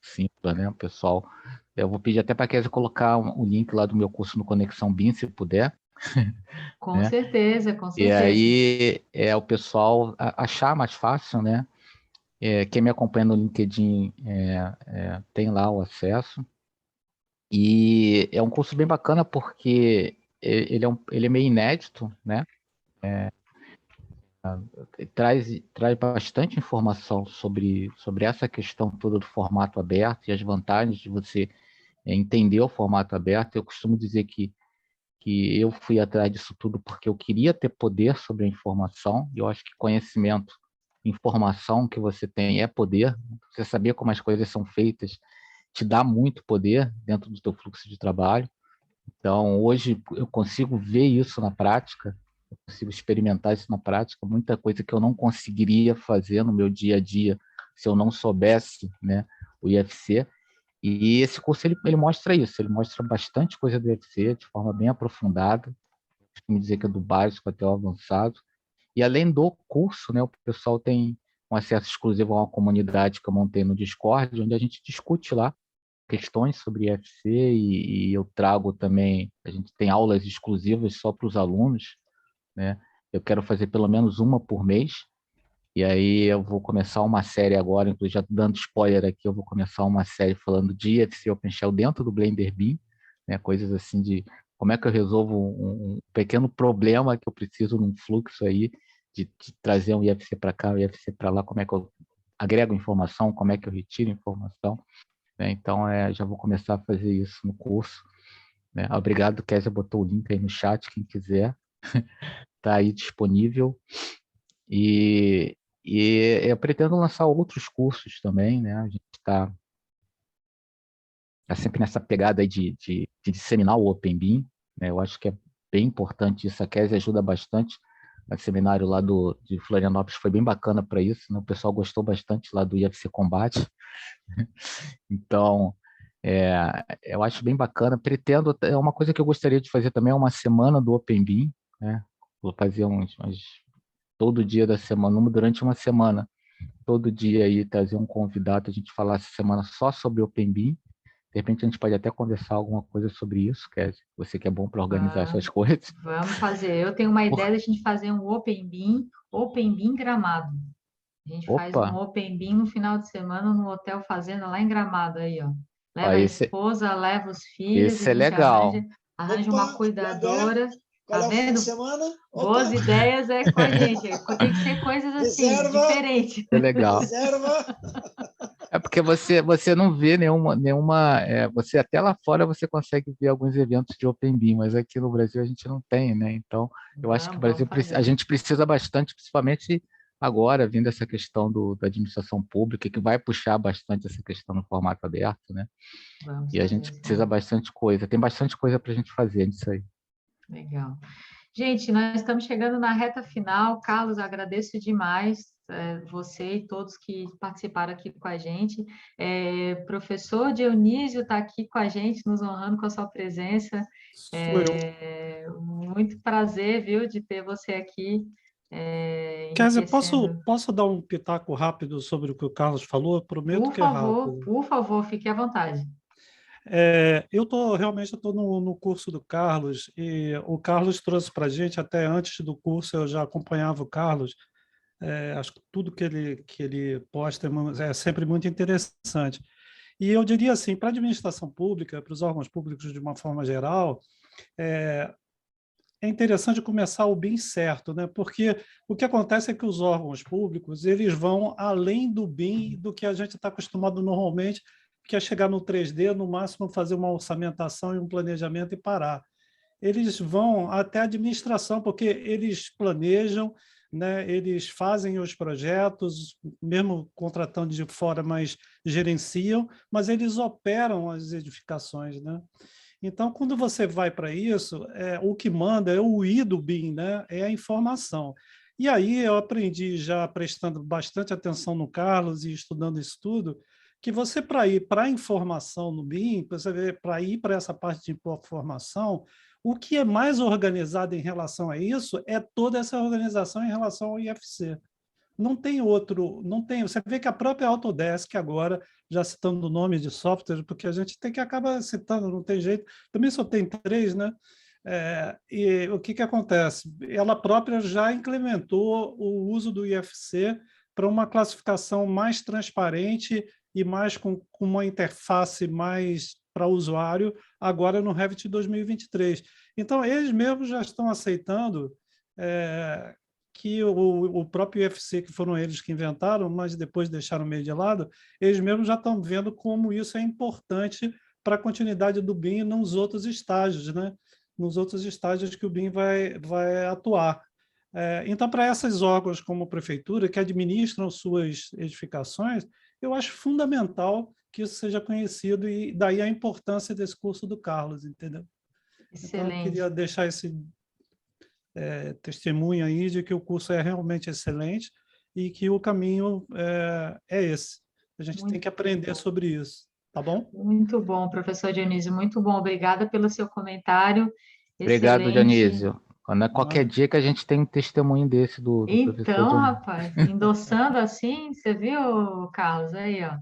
Simpla, né? O pessoal, eu vou pedir até para a Kézia colocar o link lá do meu curso no Conexão BIM, se puder, Com né? certeza, com E certeza. aí o pessoal achar mais fácil, né? Quem me acompanha no LinkedIn tem lá o acesso. E é um curso bem bacana porque ele é meio inédito, né? Traz bastante informação sobre essa questão toda do formato aberto e as vantagens de você entender o formato aberto. Eu costumo dizer que que eu fui atrás disso tudo porque eu queria ter poder sobre a informação, e eu acho que conhecimento, informação que você tem é poder. Você saber como as coisas são feitas te dá muito poder dentro do teu fluxo de trabalho. Então, hoje eu consigo ver isso na prática, eu consigo experimentar isso na prática, muita coisa que eu não conseguiria fazer no meu dia a dia se eu não soubesse, né, o IFC. E esse curso ele mostra isso, ele mostra bastante coisa do IFC de forma bem aprofundada, costumo dizer que é do básico até o avançado. E além do curso, né, o pessoal tem um acesso exclusivo a uma comunidade que eu montei no Discord, onde a gente discute lá questões sobre IFC e eu trago também, a gente tem aulas exclusivas só para os alunos, né? Eu quero fazer pelo menos uma por mês, e aí eu vou começar uma série agora, inclusive já dando spoiler aqui, eu vou começar uma série falando de IFC OpenShell dentro do Blender Beam, né? Coisas assim de como é que eu resolvo um pequeno problema que eu preciso num fluxo aí, de trazer um IFC para cá, um IFC para lá, como é que eu agrego informação, como é que eu retiro informação, né? Então, já vou começar a fazer isso no curso, né? Obrigado, Kézia botou o link aí no chat, quem quiser, está aí disponível. E eu pretendo lançar outros cursos também, né? A gente está sempre nessa pegada aí de disseminar o Open Beam, né? Eu acho que é bem importante isso, a Kézia ajuda bastante. O seminário lá de Florianópolis foi bem bacana para isso, né? O pessoal gostou bastante lá do IFC Combate. Então, eu acho bem bacana. Pretendo, é uma coisa que eu gostaria de fazer também, é uma semana do Open Beam, né? Vou fazer todo dia da semana, durante uma semana, todo dia aí trazer um convidado, a gente falar essa semana só sobre Open Beam. De repente a gente pode até conversar alguma coisa sobre isso, Kézia. Você que é bom para organizar essas coisas. Vamos fazer. Eu tenho uma ideia de a gente fazer um Open Beam Gramado. A gente faz um Opa, Open Beam no final de semana no Hotel Fazenda, lá em Gramado, aí, ó. ó, Leva a esposa, leva os filhos, a esse é gente legal. arranja uma Opa, quando é? cuidadora. Qual Tá é o fim de vendo? semana? Boas Opa, ideias é com a gente. Tem que ser coisas assim, reserva, diferentes. É legal. reserva. É porque você não vê você até lá fora você consegue ver alguns eventos de Open Beam, mas aqui no Brasil a gente não tem, né? Então, eu acho que o Brasil Vamos fazer. a gente precisa bastante, principalmente agora, vindo essa questão da administração pública, que vai puxar bastante essa questão no formato aberto, né? Vamos E a fazer gente assim. precisa bastante coisa, tem bastante coisa para a gente fazer nisso aí. Legal. Gente, nós estamos chegando na reta final. Carlos, agradeço demais você e todos que participaram aqui com a gente. Professor Dionísio está aqui com a gente, nos honrando com a sua presença. Sou eu. Muito prazer, viu, de ter você aqui, Kézia, enriquecendo. posso dar um pitaco rápido sobre o que o Carlos falou? Eu prometo que é rápido. Por favor, fique à vontade. Realmente estou no curso do Carlos, e o Carlos trouxe para a gente, até antes do curso eu já acompanhava o Carlos. Acho que tudo que ele posta é sempre muito interessante. E eu diria assim, para a administração pública, para os órgãos públicos de uma forma geral, é interessante começar o bem certo, né? Porque o que acontece é que os órgãos públicos eles vão além do bem do que a gente está acostumado normalmente, que é chegar no 3D, no máximo fazer uma orçamentação e um planejamento e parar. Eles vão até a administração, porque eles planejam, né? Eles fazem os projetos, mesmo contratando de fora, mas gerenciam, mas eles operam as edificações, né? Então, quando você vai para isso, o que manda é o I do BIM, né? É a informação. E aí eu aprendi, já prestando bastante atenção no Carlos e estudando isso tudo, que você, para ir para a informação no BIM, você vê, para ir para essa parte de informação, o que é mais organizado em relação a isso é toda essa organização em relação ao IFC. Não tem outro, não tem. Você vê que a própria Autodesk agora, já citando o nome de software, porque a gente tem que acabar citando, não tem jeito, também só tem 3, né? E o que acontece? Ela própria já implementou o uso do IFC para uma classificação mais transparente e mais com uma interface mais para o usuário, agora no Revit 2023. Então, eles mesmos já estão aceitando que o próprio IFC, que foram eles que inventaram, mas depois deixaram meio de lado, eles mesmos já estão vendo como isso é importante para a continuidade do BIM nos outros estágios, né? nos outros estágios que o BIM vai atuar. Então, para esses órgãos como a prefeitura, que administram suas edificações, eu acho fundamental que isso seja conhecido, e daí a importância desse curso do Carlos, entendeu? Então, eu Excelente. queria deixar esse testemunho aí de que o curso é realmente excelente e que o caminho é esse. A gente tem que aprender sobre isso, tá bom? Muito bom, professor Dionísio, muito bom. Obrigada pelo seu comentário. Obrigado, Excelente. Dionísio. Quando é qualquer dia que a gente tem um testemunho desse do professor Então, Dionísio. rapaz, endossando assim, você viu, Carlos? Aí, ó.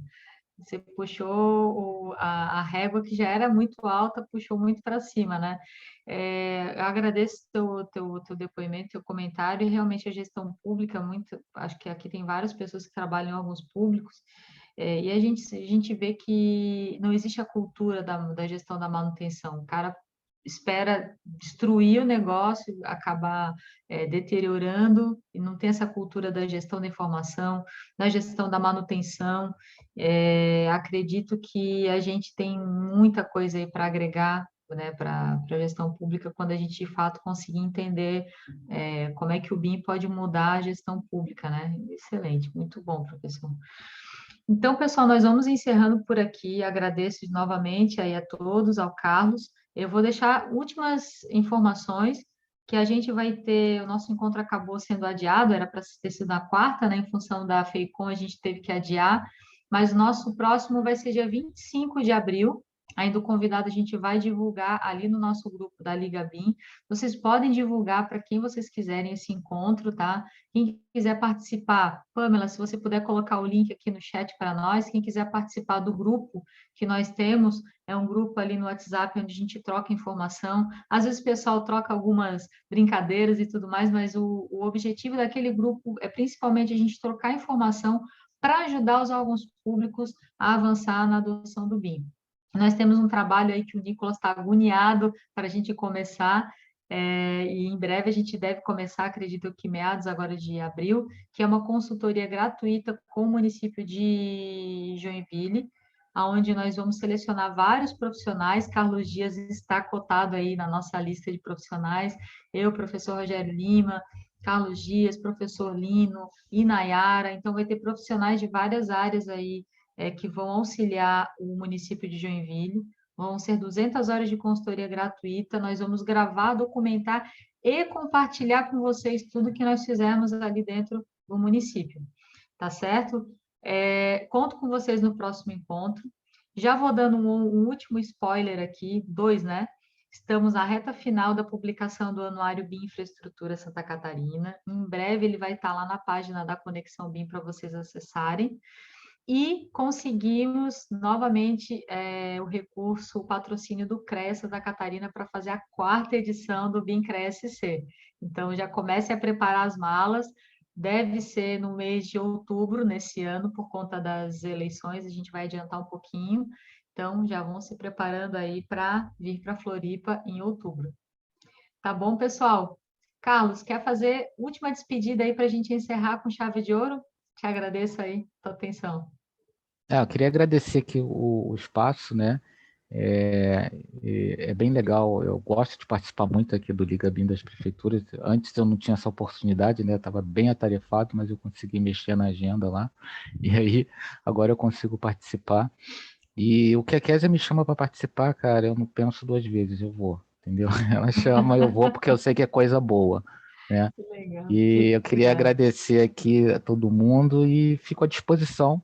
Você puxou a régua que já era muito alta, puxou muito para cima, né? Eu agradeço teu depoimento, teu comentário, e realmente a gestão pública, acho que aqui tem várias pessoas que trabalham em órgãos públicos, e a gente vê que não existe a cultura da gestão da manutenção. O cara espera destruir o negócio, acabar deteriorando, e não tem essa cultura da gestão da informação, da gestão da manutenção. Acredito que a gente tem muita coisa aí para agregar, né, para a gestão pública, quando a gente de fato conseguir entender como é que o BIM pode mudar a gestão pública, né? Excelente, muito bom, professor. Então, pessoal, nós vamos encerrando por aqui. Agradeço novamente aí a todos, ao Carlos. Eu vou deixar últimas informações, que a gente vai ter, o nosso encontro acabou sendo adiado, era para ter sido na quarta, né? Em função da FEICOM, a gente teve que adiar, mas o nosso próximo vai ser dia 25 de abril. Ainda o convidado a gente vai divulgar ali no nosso grupo da Liga BIM. Vocês podem divulgar para quem vocês quiserem esse encontro, tá? Quem quiser participar, Pamela, se você puder colocar o link aqui no chat para nós. Quem quiser participar do grupo que nós temos, é um grupo ali no WhatsApp onde a gente troca informação. Às vezes o pessoal troca algumas brincadeiras e tudo mais, mas o objetivo daquele grupo é principalmente a gente trocar informação para ajudar os órgãos públicos a avançar na adoção do BIM. Nós temos um trabalho aí que o Nicolas está agoniado para a gente começar, e em breve a gente deve começar, acredito que meados agora de abril, que é uma consultoria gratuita com o município de Joinville, onde nós vamos selecionar vários profissionais. Carlos Dias está cotado aí na nossa lista de profissionais, eu, professor Rogério Lima, Carlos Dias, professor Lino e Nayara. Então vai ter profissionais de várias áreas aí que vão auxiliar o município de Joinville. Vão ser 200 horas de consultoria gratuita. Nós vamos gravar, documentar e compartilhar com vocês tudo que nós fizemos ali dentro do município. Tá certo? Conto com vocês no próximo encontro. Já vou dando um último spoiler aqui, 2, né? Estamos na reta final da publicação do Anuário BIM Infraestrutura Santa Catarina. Em breve ele vai estar lá na página da Conexão BIM para vocês acessarem. E conseguimos novamente o recurso, o patrocínio do CREA Santa Catarina para fazer a 4ª edição do BIM CREA SC. Então, já comece a preparar as malas. Deve ser no mês de outubro, nesse ano, por conta das eleições, a gente vai adiantar um pouquinho. Então, já vão se preparando aí para vir para Floripa em outubro. Tá bom, pessoal? Carlos, quer fazer última despedida aí para a gente encerrar com chave de ouro? Te agradeço aí a tua atenção. Eu queria agradecer aqui o espaço, né? É bem legal, eu gosto de participar muito aqui do Liga BIM das prefeituras. Antes eu não tinha essa oportunidade, né? Estava bem atarefado, mas eu consegui mexer na agenda lá, e aí agora eu consigo participar. E o que a Kézia me chama para participar, cara, eu não penso 2 vezes, eu vou, entendeu? Ela chama, eu vou porque eu sei que é coisa boa, né? Que legal. E eu queria Obrigada. agradecer aqui a todo mundo e fico à disposição,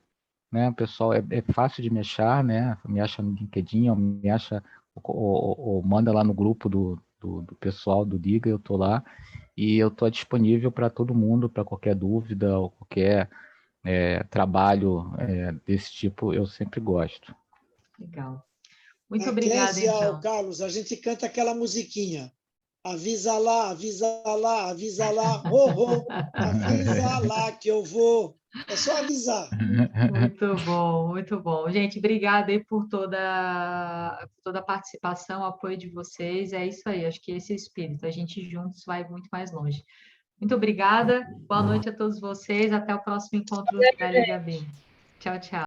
né? Pessoal, é fácil de me achar, né? Me acha no LinkedIn, ou me acha, ou manda lá no grupo do pessoal do Liga, eu tô lá, e eu tô disponível para todo mundo, para qualquer dúvida, ou qualquer trabalho desse tipo, eu sempre gosto. Legal. Muito É obrigada, credencial, então. Carlos, a gente canta aquela musiquinha. Avisa lá, avisa lá, avisa lá, ho, avisa lá que eu vou. É só avisar. Muito bom, muito bom. Gente, obrigada aí por toda a participação, o apoio de vocês. É isso aí, acho que esse é o espírito. A gente juntos vai muito mais longe. Muito obrigada. Boa noite a todos vocês. Até o próximo encontro da Liga BIM. Tchau, tchau.